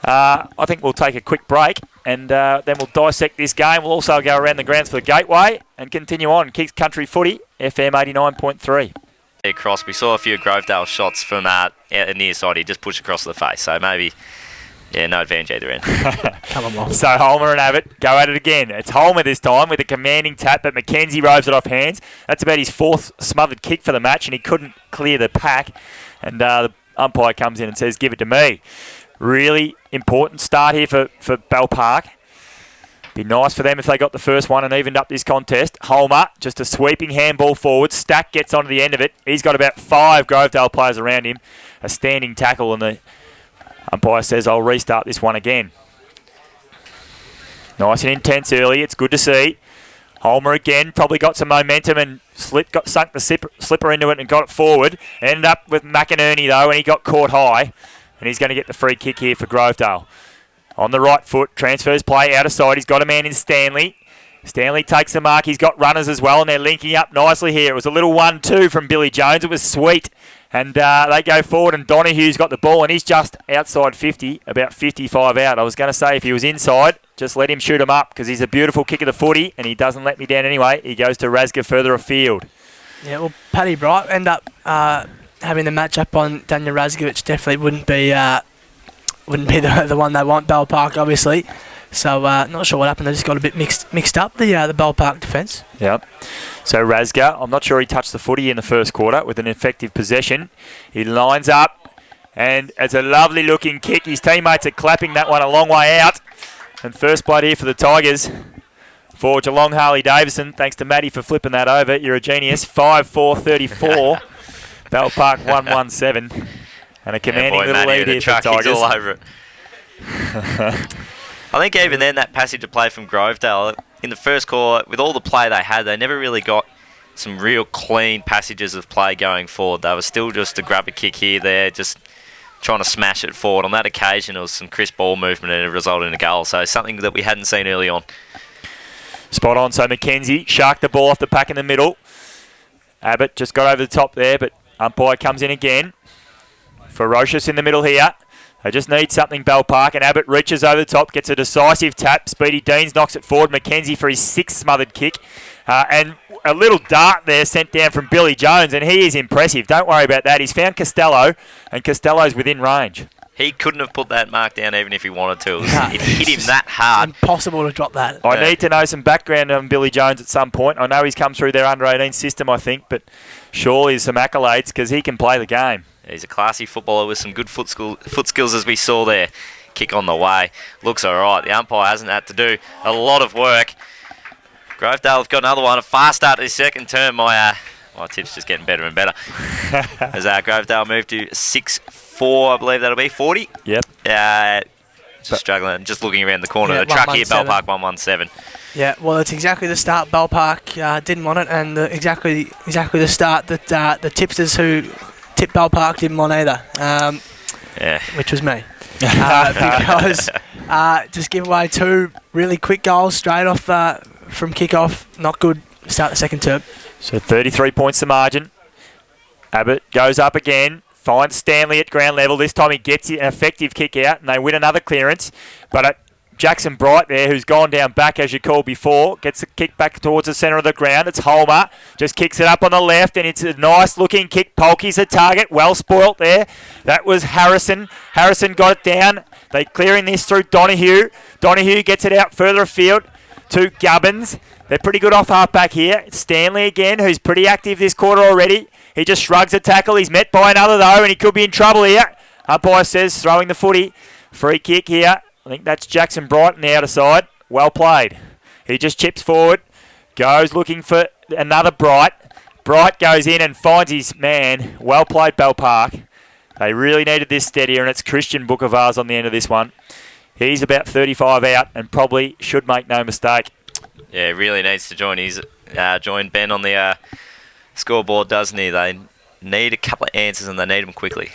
I think we'll take a quick break and then we'll dissect this game. We'll also go around the grounds for the Gateway and continue on. Kicks Country Footy, FM 89.3. Across, we saw a few Grovedale shots from near side. He just pushed across the face, so maybe... Yeah, no advantage either end. Come on, So Holmer and Abbott go at it again. It's Holmer this time with a commanding tap, but Mackenzie roves it off hands. That's about his fourth smothered kick for the match, and he couldn't clear the pack. And the umpire comes in and says, give it to me. Really important start here for Bell Park. Be nice for them if they got the first one and evened up this contest. Holmer, just a sweeping handball forward. Stack gets onto the end of it. He's got about 5 Grovedale players around him. A standing tackle, and the umpire says, I'll restart this one again. Nice and intense early. It's good to see. Holmer again, probably got some momentum and sunk the slipper into it and got it forward. Ended up with McInerney, though, and he got caught high. And he's going to get the free kick here for Grovedale. On the right foot, transfers play out of side. He's got a man in Stanley. Stanley takes the mark. He's got runners as well, and they're linking up nicely here. It was a little 1-2 from Billy Jones. It was sweet. And they go forward, and Donohue's got the ball, and he's just outside 50, about 55 out. I was going to say if he was inside, just let him shoot him up because he's a beautiful kick of the footy, and he doesn't let me down anyway. He goes to Razga further afield. Yeah, well, Paddy Bright end up having the match up on Daniel Razga, which definitely wouldn't be the one they want, Bell Park, obviously. So not sure what happened. They just got a bit mixed up, the Bell Park defence. Yep. So Razga, I'm not sure he touched the footy in the first quarter with an effective possession. He lines up, and it's a lovely looking kick. His teammates are clapping that one a long way out. And first blood here for the Tigers. For Geelong, Harley Davison. Thanks to Matty for flipping that over. You're a genius. 5-4-34. Bell Park 1-1-7. And a commanding little lead here for the Tigers. All over it. I think even then, that passage of play from Grovedale, in the first quarter, with all the play they had, they never really got some real clean passages of play going forward. They were still just a grab a kick here, there, just trying to smash it forward. On that occasion, it was some crisp ball movement and it resulted in a goal. So something that we hadn't seen early on. Spot on. So Mackenzie sharked the ball off the pack in the middle. Abbott just got over the top there, but umpire comes in again. Ferocious in the middle here. They just need something, Bell Park, and Abbott reaches over the top, gets a decisive tap. Speedy Deans knocks it forward. Mackenzie for his 6th smothered kick. And a little dart there sent down from Billy Jones, and he is impressive. Don't worry about that. He's found Costello, and Costello's within range. He couldn't have put that mark down even if he wanted to. It hit him that hard. Impossible to drop that. I need to know some background on Billy Jones at some point. I know he's come through their under-18 system, I think, but surely some accolades because he can play the game. He's a classy footballer with some good foot skills as we saw there. Kick on the way. Looks all right. The umpire hasn't had to do a lot of work. Grovedale have got another one. A fast start to the second term. My tip's just getting better and better. As Grovedale moved to 6-4, I believe that'll be 40. Yep. Just struggling. Just looking around the corner. Yeah, The truck here, Bell 117. Park 117. Yeah, well, it's exactly the start Bell Park didn't want it, and exactly the start that the tipsters who tipped Bell Park didn't want either, which was me. Because just give away 2 really quick goals straight off from kick-off. Not good. Start the second term. So 33 points the margin. Abbott goes up again. Finds Stanley at ground level. This time he gets an effective kick out, and they win another clearance. But Jackson Bright there, who's gone down back, as you called before, gets a kick back towards the centre of the ground. It's Holmer. Just kicks it up on the left, and it's a nice-looking kick. Polky's the target. Well spoilt there. That was Harrison. Harrison got it down. They clearing this through Donahue. Donahue gets it out further afield to Gubbins. They're pretty good off half-back here. It's Stanley again, who's pretty active this quarter already. He just shrugs a tackle. He's met by another, though, and he could be in trouble here. Umpire says throwing the footy. Free kick here. I think that's Jackson Bright on the outer side. Well played. He just chips forward. Goes looking for another Bright. Bright goes in and finds his man. Well played, Bell Park. They really needed this steadier, and it's Christian Bookavars on the end of this one. He's about 35 out and probably should make no mistake. Yeah, really needs to join Ben on the scoreboard, doesn't he? They need a couple of answers, and they need them quickly.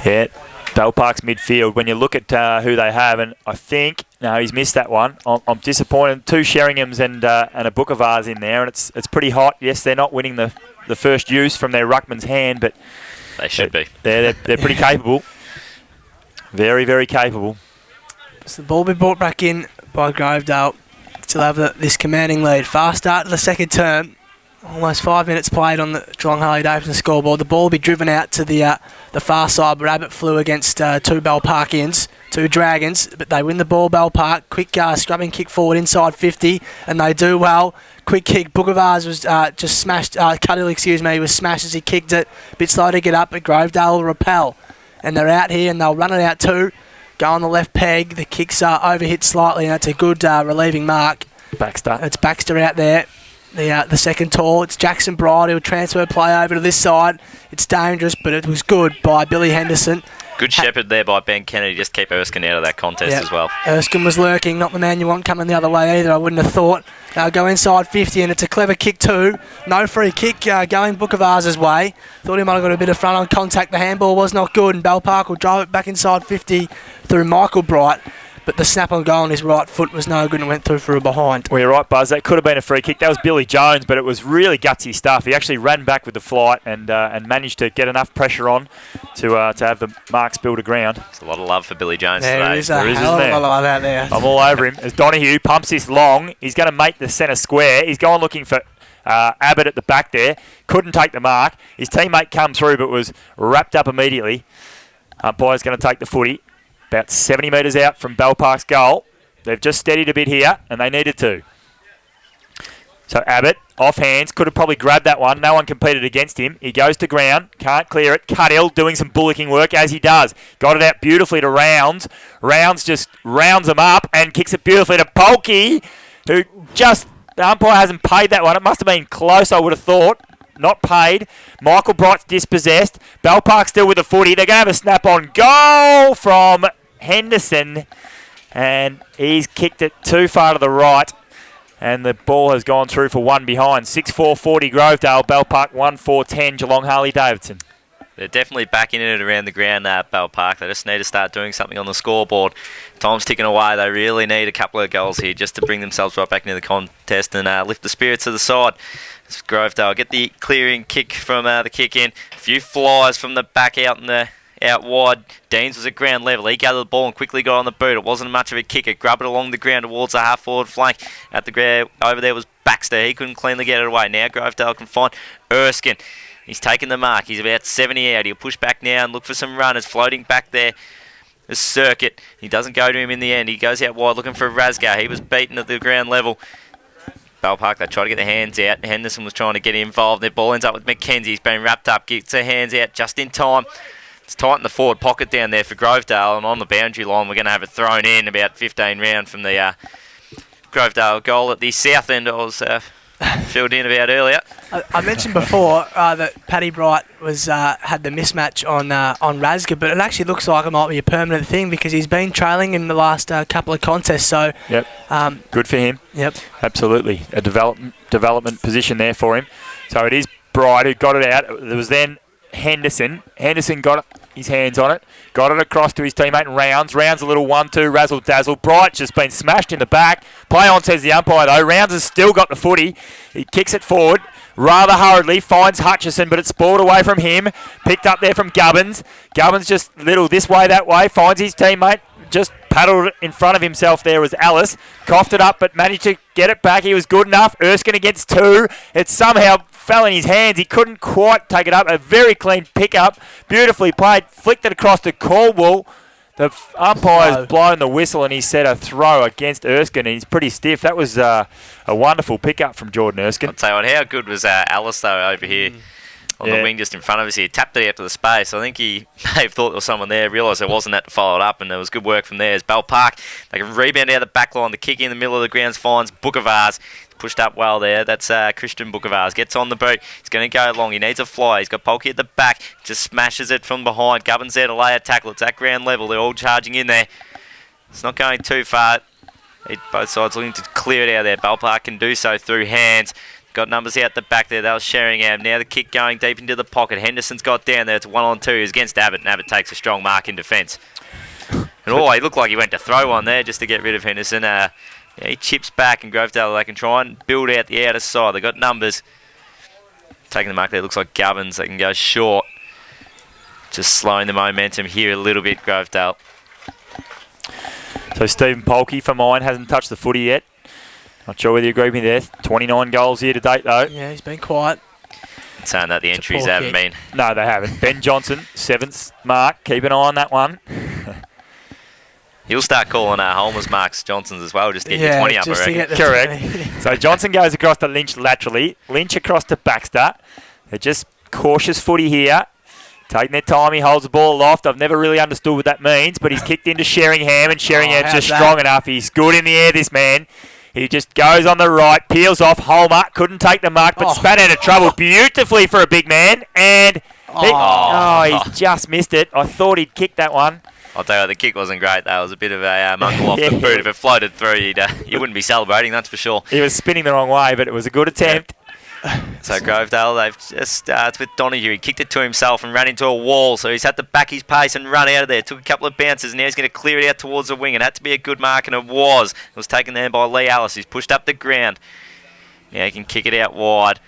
Yeah, Bell Park's midfield. When you look at who they have, and I think he's missed that one. I'm disappointed. 2 Sheringhams and a Bookavars in there, and it's pretty hot. Yes, they're not winning the first use from their ruckman's hand, but they should be. They're pretty capable. Very, very capable. So the ball will be brought back in by Grovedale. Still have this commanding lead. Fast start to the second term. Almost 5 minutes played on the Geelong Harley-Davidson scoreboard. The ball will be driven out to the far side, but Abbott flew against 2 Bell Parkians, 2 Dragons, but they win the ball, Bell Park. Quick scrubbing kick forward inside 50, and they do well. Quick kick. Bookavars was just smashed. Cuddill, was smashed as he kicked it. A bit slow to get up, but Grovedale will repel. And they're out here, and they'll run it out too. Go on the left peg. The kicks are overhit slightly, and that's a good relieving mark. Baxter. It's Baxter out there. The second tall. It's Jackson Bright. He'll transfer play over to this side. It's dangerous, but it was good by Billy Henderson. Good shepherd there by Ben Kennedy. Just keep Erskine out of that contest as well. Erskine was lurking. Not the man you want coming the other way either, I wouldn't have thought. They'll go inside 50, and it's a clever kick too. No free kick going Bookavars' way. Thought he might have got a bit of front on contact. The handball was not good, and Bell Park will drive it back inside 50 through Michael Bright. But the snap on goal on his right foot was no good and went through for a behind. Well, you're right, Buzz. That could have been a free kick. That was Billy Jones, but it was really gutsy stuff. He actually ran back with the flight and managed to get enough pressure on to have the marks build a ground. There's a lot of love for Billy Jones there today. Is a hell of a lot of love out there. I'm all over him. As Donahue pumps this long, he's going to make the centre square. He's going looking for Abbott at the back there. Couldn't take the mark. His teammate come through but was wrapped up immediately. Umpire's going to take the footy. About 70 metres out from Bell Park's goal. They've just steadied a bit here, and they needed to. So Abbott, off hands, could have probably grabbed that one. No one competed against him. He goes to ground, can't clear it. Cuddill doing some bullocking work, as he does. Got it out beautifully to Rounds. Rounds just rounds him up and kicks it beautifully to Polky, who just, the umpire hasn't paid that one. It must have been close, I would have thought. Not paid. Michael Bright's dispossessed. Bell Park still with the footy. They're going to have a snap-on goal from Henderson, and he's kicked it too far to the right, and the ball has gone through for one behind. 6-4-40 Grovedale, Bell Park 1-4-10 Geelong Harley-Davidson. They're definitely backing it around the ground at Bell Park. They just need to start doing something on the scoreboard. Time's ticking away. They really need a couple of goals here just to bring themselves right back into the contest and lift the spirits of the side. Grovedale get the clearing kick from the kick in. A few flies from the back out wide. Deans was at ground level. He gathered the ball and quickly got on the boot. It wasn't much of a kick. It grabbed it along the ground towards the half-forward flank. At the ground over there was Baxter. He couldn't cleanly get it away. Now Grovedale can find Erskine. He's taken the mark. He's about 70 out. He'll push back now and look for some runners floating back there. The circuit. He doesn't go to him in the end. He goes out wide looking for Razgar. He was beaten at the ground level. Bell Park, they try to get their hands out. Henderson was trying to get involved. Their ball ends up with McKenzie. He's been wrapped up. Gets their hands out just in time. It's tight in the forward pocket down there for Grovedale. And on the boundary line, we're going to have it thrown in about 15 round from the Grovedale goal at the south end I was filled in about earlier. I mentioned before that Paddy Bright was had the mismatch on Razga, but it actually looks like it might be a permanent thing because he's been trailing in the last couple of contests. So yep, good for him. Yep, absolutely a development position there for him. So it is Bright who got it out. There was then Henderson. Henderson got his hands on it, got it across to his teammate Rounds. Rounds a little 1-2 razzle-dazzle. Bright's just been smashed in the back. Play on, says the umpire, though. Rounds has still got the footy. He kicks it forward rather hurriedly, finds Hutchison, but it's balled away from him. Picked up there from Gubbins. Gubbins just little this way, that way, finds his teammate. Just paddled in front of himself there was Alice. Coughed it up, but managed to get it back. He was good enough. Erskine against 2. It somehow fell in his hands. He couldn't quite take it up. A very clean pick-up. Beautifully played. Flicked it across to Caldwell. The umpire's blown the whistle and he set a throw against Erskine, and he's pretty stiff. That was a wonderful pick-up from Jordan Erskine. I'll tell you what, how good was Alice, though, over here on the wing just in front of us here. Tapped it out to the space. I think he may have thought there was someone there, realised there wasn't, that to follow it up, and there was good work from there. As Bell Park, they can rebound out of the back line. The kick in the middle of the grounds finds Bookavars. Pushed up well there. That's Christian Bookavars. Gets on the boot. He's going to go long. He needs a fly. He's got Polky at the back. Just smashes it from behind. Gubbins there to lay a tackle. It's at ground level. They're all charging in there. It's not going too far. Both sides looking to clear it out there. Bell Park can do so through hands. Got numbers out the back there. That was Sheringham. Now the kick going deep into the pocket. Henderson's got down there. It's 1-on-2. He's against Abbott, and Abbott takes a strong mark in defence. And he looked like he went to throw one there just to get rid of Henderson. He chips back, and Grovedale, they can try and build out the outer side. They've got numbers. Taking the mark there, looks like Gubbins. They can go short. Just slowing the momentum here a little bit, Grovedale. So Stephen Polkey for mine hasn't touched the footy yet. Not sure whether you agree with me there. 29 goals here to date, though. Yeah, he's been quiet. Saying that the entries haven't been. No, they haven't. Ben Johnson, 7th mark. Keep an eye on that one. He'll start calling Holmes marks Johnson's as well, just to get your 20 up, I reckon. Correct. So Johnson goes across to Lynch laterally. Lynch across to Baxter. They're just cautious footy here. Taking their time, he holds the ball aloft. I've never really understood what that means, but he's kicked into Sheringham, and Sheringham's just strong enough. He's good in the air, this man. He just goes on the right, peels off. Holmer couldn't take the mark, but spat out of trouble beautifully for a big man. And he just missed it. I thought he'd kick that one. I'll tell you, the kick wasn't great. That was a bit of a muckle off the boot. If it floated through, you wouldn't be celebrating, that's for sure. He was spinning the wrong way, but it was a good attempt. So Grovedale, they've just it's with Donahue. He kicked it to himself and ran into a wall, so he's had to back his pace and run out of there. Took a couple of bounces, and now he's going to clear it out towards the wing. It had to be a good mark, and it was. It was taken there by Lee Alice. He's pushed up the ground. Now he can kick it out wide.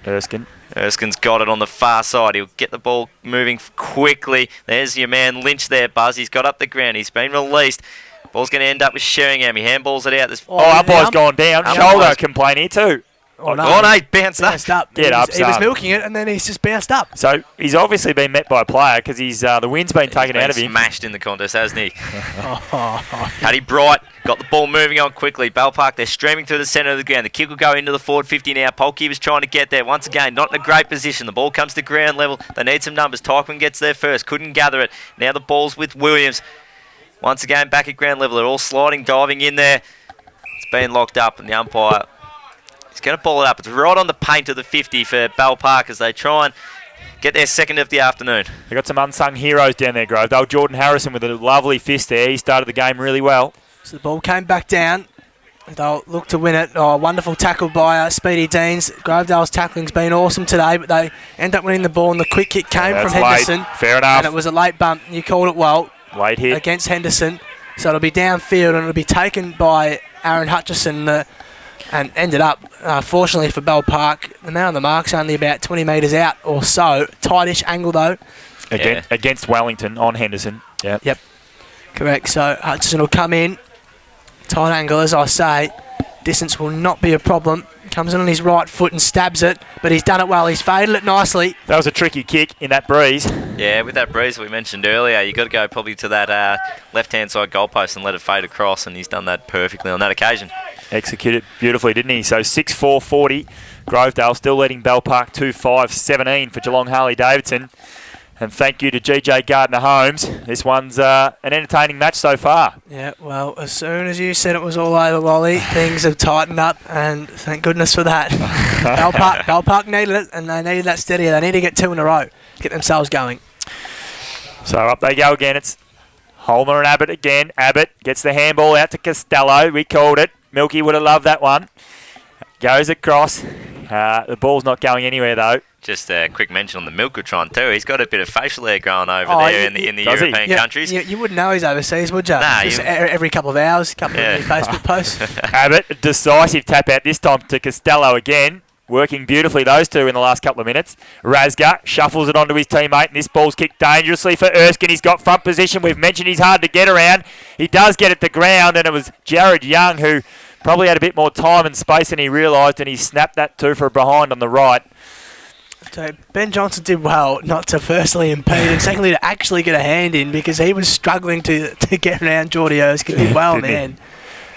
Erskine's got it on the far side. He'll get the ball moving quickly. There's your man Lynch there, Buzz. He's got up the ground. He's been released. Ball's going to end up with Sheringham. He handballs it out. Umpire's gone down. Shoulder complaint here too. Oh, no, he bounced up. Get up, He was milking it, and then he's just bounced up. So he's obviously been met by a player because the wind's been taken out of him. Smashed in the contest, hasn't he? Paddy Bright got the ball moving on quickly. Bell Park, they're streaming through the centre of the ground. The kick will go into the forward 50 now. Polkey was trying to get there. Once again, not in a great position. The ball comes to ground level. They need some numbers. Tyquin gets there first. Couldn't gather it. Now the ball's with Williams. Once again, back at ground level. They're all sliding, diving in there. It's been locked up, and the umpire... He's going to ball it up. It's right on the paint of the 50 for Bell Park as they try and get their second of the afternoon. They've got some unsung heroes down there, Grovedale. Jordan Harrison with a lovely fist there. He started the game really well. So the ball came back down. They'll look to win it. Wonderful tackle by Speedy Deans. Grovedale's tackling's been awesome today, but they end up winning the ball, and the quick kick came from Henderson. Fair enough. And it was a late bump. You called it well. Late hit. Against Henderson. So it'll be downfield, and it'll be taken by Aaron Hutchison, and ended up, fortunately for Bell Park, the man on the mark's only about 20 metres out or so. Tightish angle, though. Against Wellington on Henderson. Yep. Correct. So Hutchison will come in. Tight angle, as I say. Distance will not be a problem. Comes in on his right foot and stabs it, but he's done it well. He's faded it nicely. That was a tricky kick in that breeze. Yeah, with that breeze we mentioned earlier, you got to go probably to that left-hand side goalpost and let it fade across, and he's done that perfectly on that occasion. Executed beautifully, didn't he? So 6-4-40. Grovedale still leading Bell Park 2-5-17 for Geelong Harley Davidson. And thank you to GJ Gardner-Holmes. This one's an entertaining match so far. Yeah, well, as soon as you said it was all over, Wally, things have tightened up, and thank goodness for that. Bell Park needed it, and they needed that steady. They need to get 2 in a row to get themselves going. So up they go again. It's Holmer and Abbott again. Abbott gets the handball out to Costello. We called it. Milky would have loved that one. Goes across. The ball's not going anywhere, though. Just a quick mention on the Milkatron too. He's got a bit of facial hair growing over there in the European countries. You wouldn't know he's overseas, would you? Nah, just every couple of hours, couple of new Facebook posts. Abbott, a decisive tap out this time to Costello again. Working beautifully, those two, in the last couple of minutes. Razga shuffles it onto his teammate, and this ball's kicked dangerously for Erskine. He's got front position. We've mentioned he's hard to get around. He does get it to ground, and it was Jared Young who probably had a bit more time and space than he realised, and he snapped that 2 for a behind on the right. So Ben Johnson did well not to firstly impede and secondly to actually get a hand in, because he was struggling to get around Geordie Erskine. Did well in the end.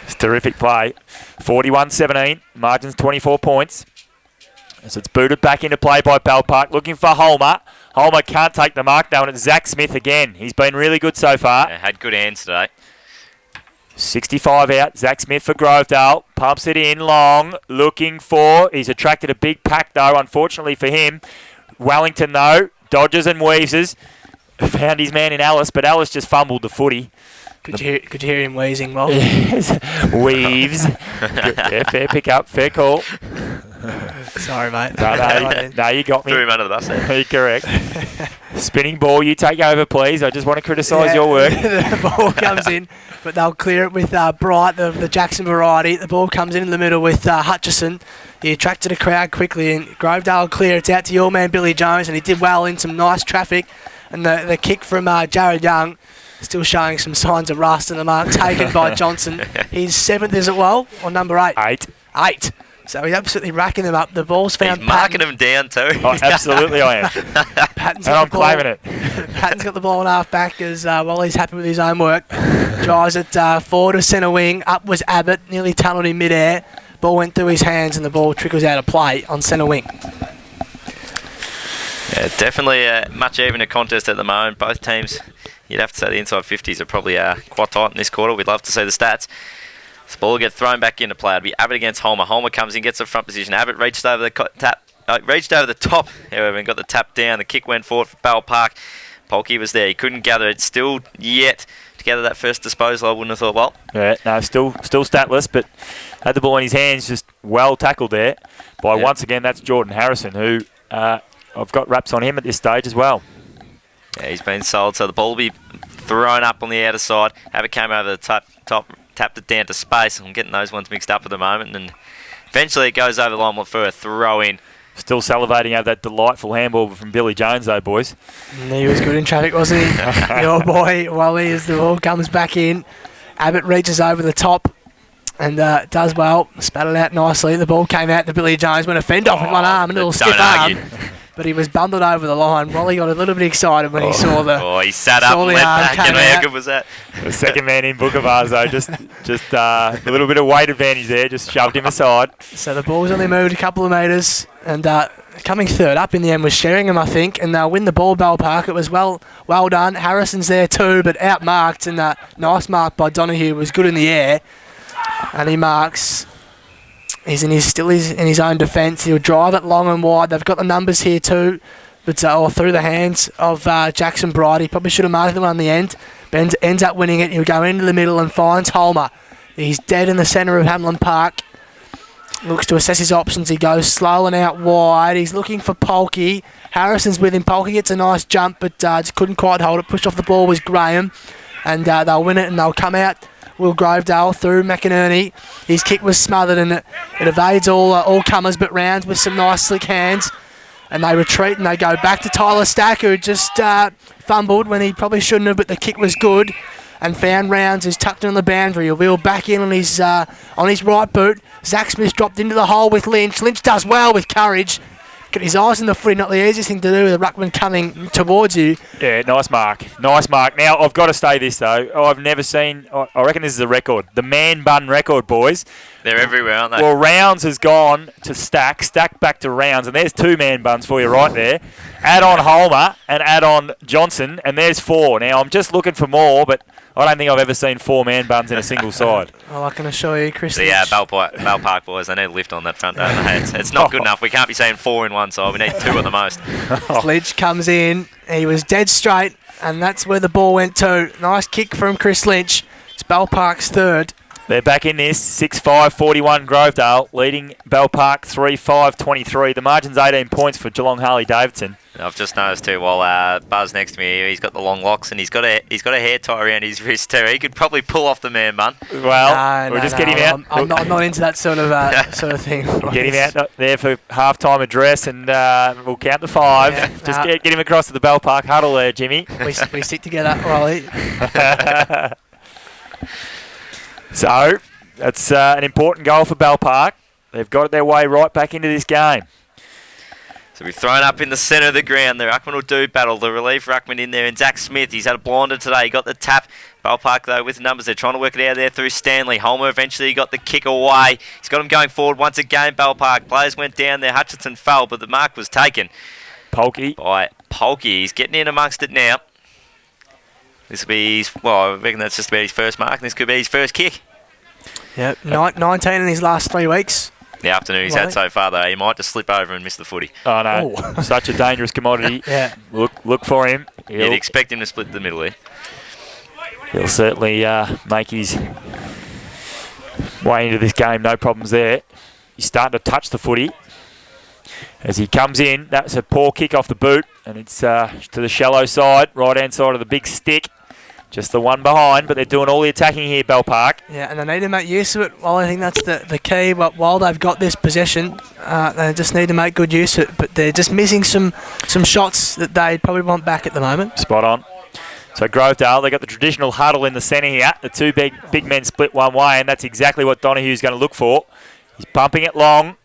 It's a terrific play. 41-17, margins 24 points. So it's booted back into play by Bell Park, looking for Holmer. Holmer can't take the mark now, and it's Zach Smith again. He's been really good so far. Yeah, had good hands today. 65 out. Zach Smith for Grovedale. Pumps it in long. Looking for... He's attracted a big pack, though, unfortunately for him. Wellington, though, dodges and weaves. Found his man in Alice, but Alice just fumbled the footy. Could you hear him wheezing, Well? Yes. Weaves. Yeah, fair pick up. Fair call. Sorry, mate. No, you got me. Threw him under the bus there. You're correct. Spinning ball, you take over, please. I just want to criticise your work. The ball comes in, but they'll clear it with Bright, the Jackson variety. The ball comes in the middle with Hutchison. He attracted a crowd quickly, and Grovedale clear. It's out to your man, Billy Jones, and he did well in some nice traffic. And the kick from Jared Young, still showing some signs of rust, and the mark taken by Johnson. He's 7th, is it, Well, or number 8? 8. So he's absolutely racking them up. The ball's found. He's marking them down too. Oh, absolutely, I am. Patton's and I'm claiming it. Patton's got the ball in half back as Wally's happy with his own work. Drives it forward to centre wing. Up was Abbott, nearly tunnelled in mid-air. Ball went through his hands and the ball trickles out of play on centre wing. Yeah, definitely a much evener contest at the moment. Both teams, you'd have to say the inside 50s are probably quite tight in this quarter. We'd love to see the stats. This ball will get thrown back into play. It'll be Abbott against Holmer. Holmer comes in, gets the front position. Abbott reached over the top, however, and got the tap down. The kick went forward for Bell Park. Polkey was there. He couldn't gather it still yet to gather that first disposal. I wouldn't have thought, well. Yeah, no, still statless, but had the ball in his hands, just well tackled there by, once again, that's Jordan Harrison, who I've got wraps on him at this stage as well. Yeah, he's been sold, so the ball will be thrown up on the outer side. Abbott came over the top, tapped it down to space. I'm getting those ones mixed up at the moment, and eventually it goes over the line for a throw in. Still salivating over that delightful handball from Billy Jones, though, boys. He was good in traffic, wasn't he? Your boy, Wally, as the ball comes back in. Abbott reaches over the top and does well. Spat it out nicely. The ball came out to Billy Jones. Went a fend off with one arm, a little stiff arm. But he was bundled over the line. Wally got a little bit excited when he saw the. Oh, he sat up and went back. And how good was that? The second man in Book of ours, though, just a little bit of weight advantage there, just shoved him aside. So the ball's only moved a couple of metres, and coming third up in the end was Sheringham, I think, and they'll win the ball, Bell Park. It was well done. Harrison's there too, but outmarked, and nice mark by Donahue, was good in the air, and he marks. He's in his own defence. He'll drive it long and wide. They've got the numbers here too, but through the hands of Jackson Bright. He probably should have marked them on the end. Ben ends up winning it. He'll go into the middle and finds Holmer. He's dead in the centre of Hamlin Park. Looks to assess his options. He goes slow and out wide. He's looking for Polkey. Harrison's with him. Polkey gets a nice jump, but just couldn't quite hold it. Pushed off the ball was Graham, and they'll win it and they'll come out. Will Grovedale through McInerney. His kick was smothered and it evades all comers but rounds with some nice slick hands. And they retreat and they go back to Tyler Stack, who just fumbled when he probably shouldn't have, but the kick was good. And found Rounds, who's tucked in on the boundary. He'll wheel back in on his right boot. Zach Smith dropped into the hole with Lynch. Lynch does well with courage. got his eyes on the footy, not the easiest thing to do with a ruckman coming towards you. Yeah, nice mark. Nice mark. Now, I've got to say this, though. I've never seen... I reckon this is a record. The man bun record, boys. They're everywhere, aren't they? Well, Rounds has gone to Stack back to Rounds, and there's 2 man buns for you right there. Add on Holmer and add on Johnson, and there's 4. Now, I'm just looking for more, but I don't think I've ever seen 4 man buns in a single side. Well, I can assure you, Chris. Yeah, Bell Park boys, they need a lift on that front over the heads. It's not good enough. We can't be saying 4 in one side. We need 2 at the most. Lynch comes in. He was dead straight, and that's where the ball went to. Nice kick from Chris Lynch. It's Bell Park's third. They're back in this, 6-5-41 Grovedale, leading Bell Park 3-5-23. The margin's 18 points for Geelong Harley-Davidson. I've just noticed too, while Buzz next to me, he's got the long locks and he's got a hair tie around his wrist too. He could probably pull off the man bun. Well, we'll just get him out. I'm not into that sort of thing. Get him out there for half-time address, and we'll count to 5. Yeah, just get him across to the Bell Park huddle there, Jimmy. We stick together, Riley. So, that's an important goal for Bell Park. They've got their way right back into this game. So we've thrown up in the centre of the ground. The ruckman will do battle. The relief ruckman in there, and Zach Smith. He's had a blinder today. He got the tap. Bell Park, though, with the numbers. They're trying to work it out there through Stanley. Holmer eventually got the kick away. He's got him going forward once again, Bell Park. Players went down there. Hutchinson fell, but the mark was taken Polkey. by Polkey. He's getting in amongst it now. This will be I reckon that's just about his first mark, and this could be his first kick. Yep, 19 in his last 3 weeks. The afternoon he's had so far, though. He might just slip over and miss the footy. Oh, no. Such a dangerous commodity. Yeah. Look for him. You'd expect him to split the middle here. He'll certainly make his way into this game. No problems there. He's starting to touch the footy. As he comes in, that's a poor kick off the boot, and it's to the shallow side, right-hand side of the big stick. Just the one behind, but they're doing all the attacking here, Bell Park. Yeah, and they need to make use of it. Well, I think that's the key. But while they've got this possession, they just need to make good use of it. But they're just missing some shots that they probably want back at the moment. Spot on. So Grovedale, they've got the traditional huddle in the centre here. The 2 big men split one way, and that's exactly what Donohue's going to look for. He's bumping it long.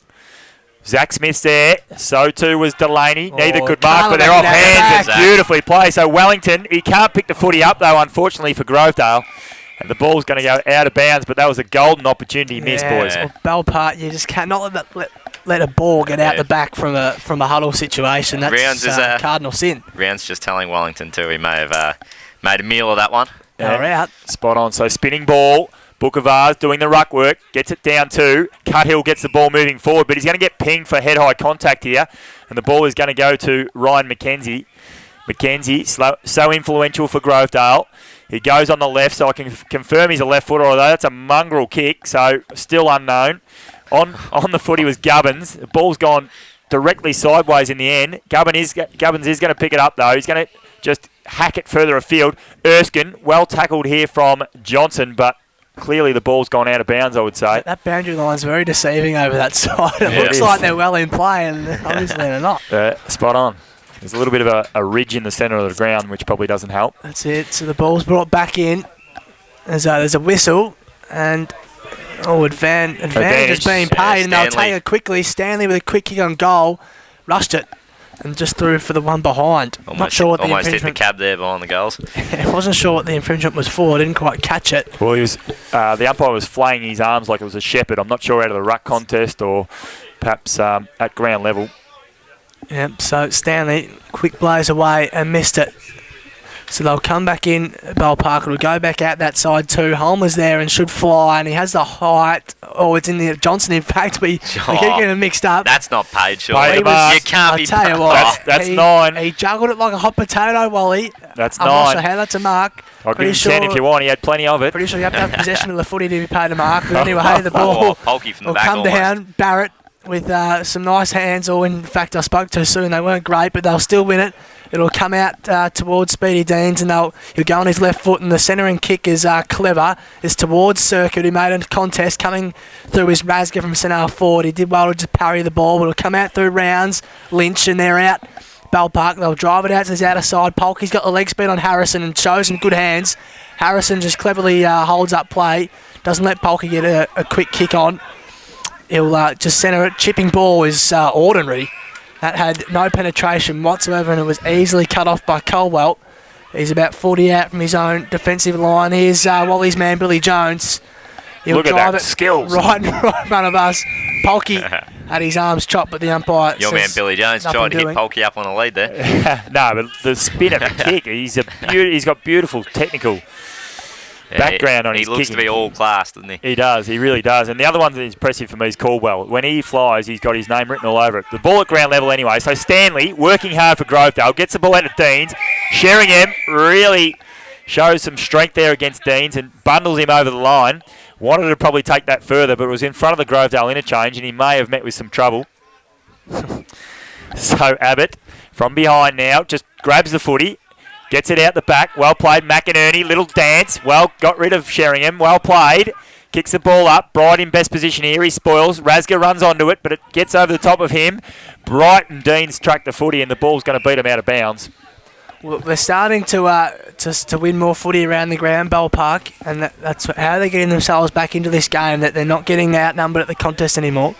Zach Smith's there. So too was Delaney. Neither could mark, but they're off hands. It's beautifully played. So Wellington, he can't pick the footy up, though, unfortunately, for Grovedale. And the ball's going to go out of bounds, but that was a golden opportunity missed, boys. Well, Bell Park, you just cannot let a ball get out the back from a huddle situation. That's Rounds is cardinal sin. Rounds just telling Wellington, too, he may have made a meal of that one. They're out. Spot on. So spinning ball. Bookavars doing the ruck work, gets it down to Cuthill, gets the ball moving forward, but he's going to get pinged for head-high contact here, and the ball is going to go to Ryan McKenzie. McKenzie, so influential for Grovedale. He goes on the left, so I can confirm he's a left footer, although that's a mongrel kick, so still unknown. On the footy was Gubbins. The ball's gone directly sideways in the end. Gubbins is going to pick it up, though. He's going to just hack it further afield. Erskine, well tackled here from Johnson, but clearly the ball's gone out of bounds, I would say. That boundary line's very deceiving over that side. It looks like they're well in play, and obviously they're not. Spot on. There's a little bit of a ridge in the centre of the ground, which probably doesn't help. That's it. So the ball's brought back in. There's a whistle, and advantage is being paid, and they'll take it quickly. Stanley with a quick kick on goal, rushed it, and just threw for the one behind. Not sure what almost hit the cab there behind the goals. I wasn't sure what the infringement was for. I didn't quite catch it. Well, he was the umpire was flaying his arms like it was a shepherd. I'm not sure out of the ruck contest or perhaps at ground level. Yep, so Stanley quick blaze away and missed it. So they'll come back in. Bell Parker will go back out that side too. Holmer's there and should fly, and he has the height. Oh, it's in the Johnson, in fact, but we keep getting them mixed up. That's not paid, surely. You can't be. I tell you what, that's 9. He juggled it like a hot potato, Wally. That's I'm 9. not sure how that's a mark. I'll give him 10 if you want. He had plenty of it. Pretty sure you have to have possession of the footy to be paid a mark. But anyway, the ball will come down. Barrett with some nice hands. Or in fact, I spoke too soon. They weren't great, but they'll still win it. It'll come out towards Speedy Deans, and he'll go on his left foot, and the centering kick is clever. It's towards Circuit, who made a contest coming through his Razga from centre forward. He did well to just parry the ball, but it'll come out through Rounds, Lynch, and they're out. Bell Park, they'll drive it out to his outer side. Polkey's got the leg speed on Harrison and shows him good hands. Harrison just cleverly holds up play, doesn't let Polkey get a quick kick on. He'll just centre it. Chipping ball is ordinary. that had no penetration whatsoever, and it was easily cut off by Colwell. He's about 40 out from his own defensive line. Here's Wally's man, Billy Jones. He'll Look at drive that it skills. right in front of us. Polky had his arms chopped, but the umpire Your man says Billy Jones nothing tried to hit doing. Polky up on the lead there. No, but the spin of the kick, he's got beautiful technical background on his He looks kicking. to be all class, doesn't he? He does, he really does. And the other one that's impressive for me is Caldwell. When he flies, he's got his name written all over it. The ball at ground level anyway. So Stanley, working hard for Grovedale, gets the ball out of Deans. Sheringham really shows some strength there against Deans and bundles him over the line. Wanted to probably take that further, but it was in front of the Grovedale interchange, and he may have met with some trouble. So Abbott, from behind now, just grabs the footy, gets it out the back. Well played, McInerney. Little dance. Well, got rid of Sheringham. Well played. Kicks the ball up. Bright in best position here. He spoils. Rasga runs onto it, but it gets over the top of him. Bright and Deans track the footy, and the ball's going to beat him out of bounds. Well, they're starting to win more footy around the ground, Bell Park, and that's how they're getting themselves back into this game, that they're not getting outnumbered at the contest anymore.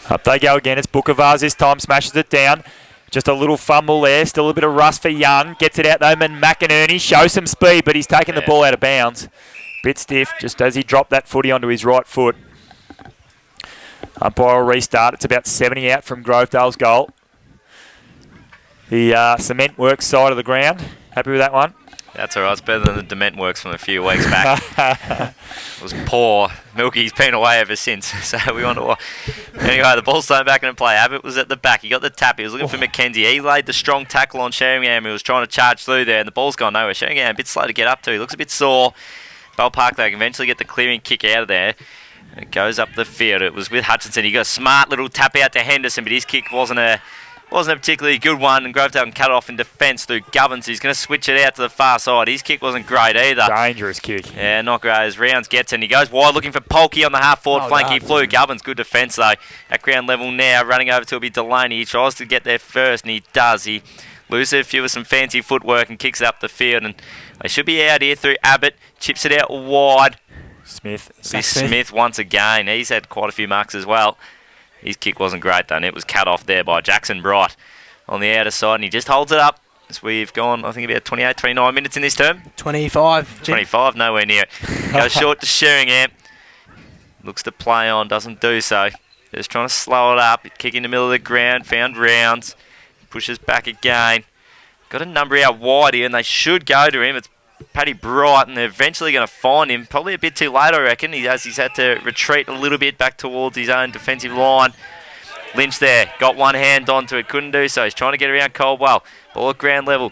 Up they go again. It's Booker Vase this time. Smashes it down. Just a little fumble there. Still a bit of rust for Young. Gets it out though, and McInerney shows some speed, but he's taken the ball out of bounds. Bit stiff, just as he dropped that footy onto his right foot. Umpire will restart. It's about 70 out from Grovedale's goal. The cement works side of the ground. Happy with that one? That's all right. It's better than the Dement Works from a few weeks back. It was poor. Milky's been away ever since. So we want to... Anyway, the ball's thrown back into play. Abbott was at the back. He got the tap. He was looking for McKenzie. He laid the strong tackle on Sheringham. He was trying to charge through there, and the ball's gone nowhere. Sheringham a bit slow to get up to. He looks a bit sore. Bell Park, they can eventually get the clearing kick out of there. It goes up the field. It was with Hutchinson. He got a smart little tap out to Henderson, but his kick wasn't a particularly good one, and Grovedale can cut it off in defence through Gubbins. He's going to switch it out to the far side. His kick wasn't great either. Dangerous kick. Yeah, not great as Rounds gets in. He goes wide looking for Polky on the half-forward flank. He flew. Gubbins, good defence though. At ground level now, running over to be Delaney. He tries to get there first, and he does. He loses a few with some fancy footwork and kicks it up the field, and they should be out here through Abbott. Chips it out wide. Smith once again. He's had quite a few marks as well. His kick wasn't great though, and it was cut off there by Jackson Bright on the outer side, and he just holds it up as we've gone, I think, about 28, 29 minutes in this term. 25. 25, nowhere near it. Goes short to Sheringham. Looks to play on, doesn't do so. Just trying to slow it up. Kick in the middle of the ground, found Rounds. Pushes back again. Got a number out wide here, and they should go to him. It's Paddy Bright, and they're eventually going to find him. Probably a bit too late, I reckon. He's had to retreat a little bit back towards his own defensive line. Lynch there, got one hand onto it, couldn't do so. He's trying to get around Caldwell. Ball at ground level.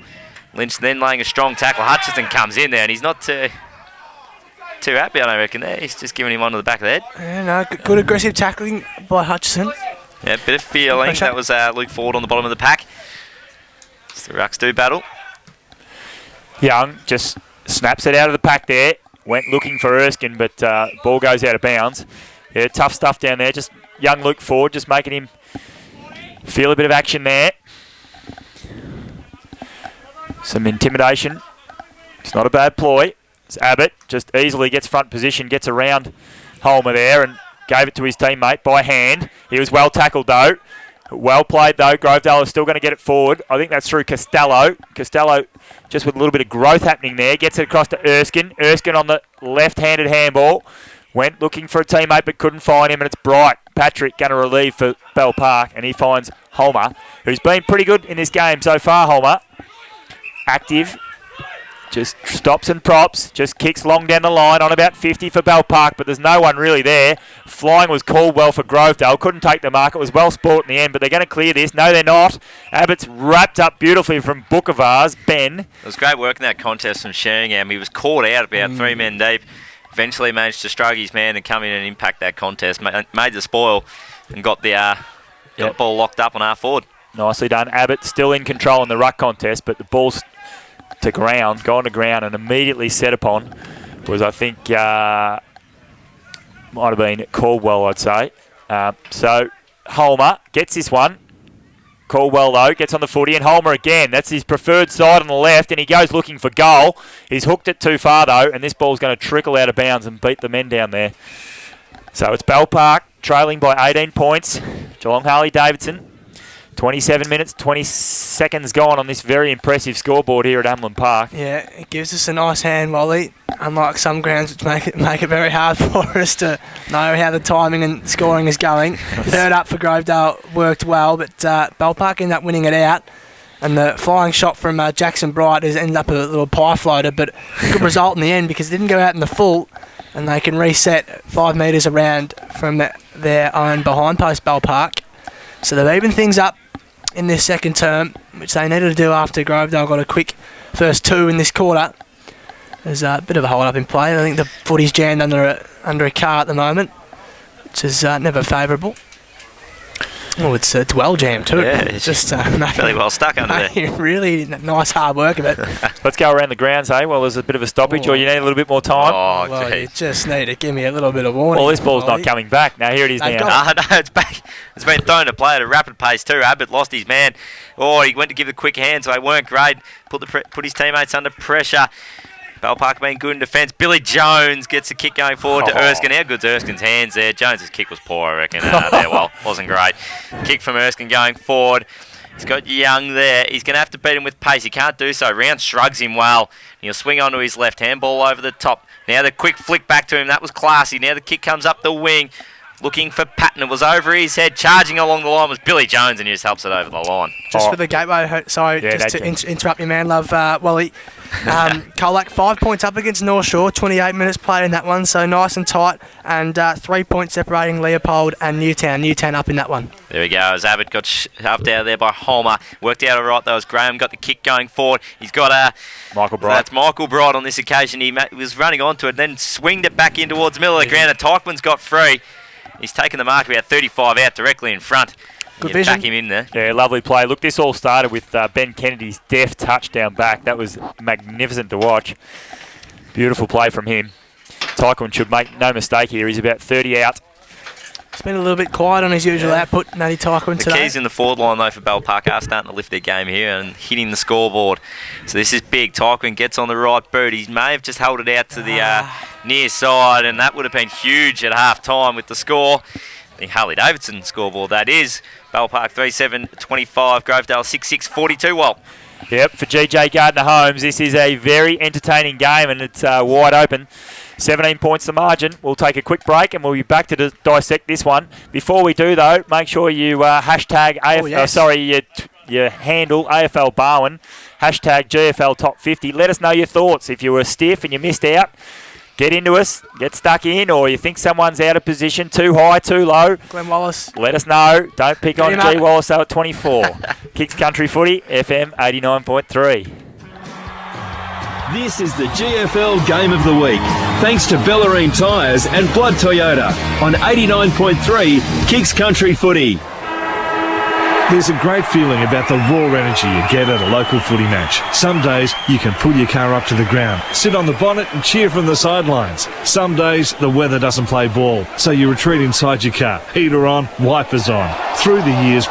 Lynch then laying a strong tackle. Hutchinson comes in there, and he's not too happy, I don't reckon, there. He's just giving him one to the back of the head. Yeah, no, good aggressive tackling by Hutchinson. Yeah, bit of feeling. That was Luke Ford on the bottom of the pack. It's the Rucks do battle. Young just snaps it out of the pack there. Went looking for Erskine, but ball goes out of bounds. Yeah, tough stuff down there. Just young Luke Ford, just making him feel a bit of action there. Some intimidation. It's not a bad ploy. It's Abbott. Just easily gets front position, gets around Holmer there and gave it to his teammate by hand. He was well tackled though. Well played though. Grovedale is still going to get it forward. I think that's through Costello. Costello just with a little bit of growth happening there. Gets it across to Erskine. Erskine on the left-handed handball. Went looking for a teammate but couldn't find him, and it's Bright. Patrick going to relieve for Bell Park, and he finds Holmer, who's been pretty good in this game so far, Holmer. Active. Just stops and props. Just kicks long down the line on about 50 for Bell Park, but there's no one really there. Flying was Caldwell for Grovedale. Couldn't take the mark. It was well sport in the end, but they're going to clear this. No, they're not. Abbott's wrapped up beautifully from Bookavars. Ben. It was great work in that contest from Sheringham. He was caught out about 3 men deep. Eventually managed to stroke his man and come in and impact that contest. Made the spoil and got the ball locked up on our forward. Nicely done. Abbott still in control in the ruck contest, but the ball's to ground, gone to ground and immediately set upon was, I think, might have been Caldwell, I'd say. So Holmer gets this one. Caldwell, though, gets on the footy, and Holmer again. That's his preferred side on the left, and he goes looking for goal. He's hooked it too far, though, and this ball's going to trickle out of bounds and beat the men down there. So it's Bell Park trailing by 18 points. Geelong Harley Davidson 27 minutes, 20 seconds gone on this very impressive scoreboard here at Hamlin Park. Yeah, it gives us a nice hand volley, unlike some grounds which make it very hard for us to know how the timing and scoring is going. Third up for Grovedale worked well, but Bell Park ended up winning it out. And the flying shot from Jackson Bright has ended up a little pie floater, but good result in the end because it didn't go out in the full, and they can reset 5 metres around from their own behind post Bell Park. So they've evened things up in this second term, which they needed to do after Grovedale got a quick first 2 in this quarter. There's a bit of a hold-up in play. I think the footy's jammed under a car at the moment, which is never favourable. Oh, it's well jammed too. Yeah, it's just fairly well stuck under there. Really nice hard work of it. Let's go around the grounds, hey? Well, there's a bit of a stoppage, or you need a little bit more time. Oh, well, you just need to give me a little bit of warning. Well, this ball's not coming back. Now, here it is now. No, it's back. It's been thrown to play at a rapid pace too. Abbott lost his man. Oh, he went to give the quick hand, so they weren't great. Put his teammates under pressure. Bell Park being good in defence. Billy Jones gets the kick going forward to Erskine. How good's Erskine's hands there? Jones's kick was poor, I reckon. Wasn't great. Kick from Erskine going forward. He's got Young there. He's going to have to beat him with pace. He can't do so. Round shrugs him well. He'll swing onto his left hand, ball over the top. Now the quick flick back to him. That was classy. Now the kick comes up the wing. Looking for Patton. It was over his head. Charging along the line was Billy Jones, and he just helps it over the line. Just for the gateway, sorry, yeah, just to interrupt your man, love, Wally. Colac 5 points up against North Shore, 28 minutes played in that one, so nice and tight, and 3 points separating Leopold and Newtown. Newtown up in that one. There we go, as Abbott got shoved out of there by Homer. Worked out all right, though, as Graham got the kick going forward. He's got Michael Bright. That's Michael Bright on this occasion. He was running onto it, then swinged it back in towards the middle of the ground, and Tykman's got free. He's taken the mark about 35 out directly in front. Good vision. Back him in there. Yeah, lovely play. Look, this all started with Ben Kennedy's deft touchdown back. That was magnificent to watch. Beautiful play from him. Tykman should make no mistake here. He's about 30 out. He's been a little bit quiet on his usual output, Matty Tykman today. The keys in the forward line, though, for Bell Park are starting to lift their game here and hitting the scoreboard. So this is big. Tykman gets on the right boot. He may have just held it out to the near side, and that would have been huge at half-time with the score. The Harley-Davidson scoreboard, that is. Bell Park 3-7-25, Grovedale 6-6-42. Well, yep, for GJ Gardner-Holmes, this is a very entertaining game, and it's wide open. 17 points the margin. We'll take a quick break, and we'll be back to dissect this one. Before we do, though, make sure you hashtag your handle AFL Barwon, hashtag GFL Top 50. Let us know your thoughts. If you were stiff and you missed out, get into us, get stuck in, or you think someone's out of position, too high, too low. Glenn Wallace. Let us know. Don't pick on G. Wallace, though, at 24. Kicks Country Footy, FM 89.3. This is the GFL Game of the Week, thanks to Bellarine Tyres and Blood Toyota on 89.3 Kicks Country Footy. There's a great feeling about the raw energy you get at a local footy match. Some days you can pull your car up to the ground, sit on the bonnet and cheer from the sidelines. Some days the weather doesn't play ball, so you retreat inside your car, heater on, wipers on. Through the years,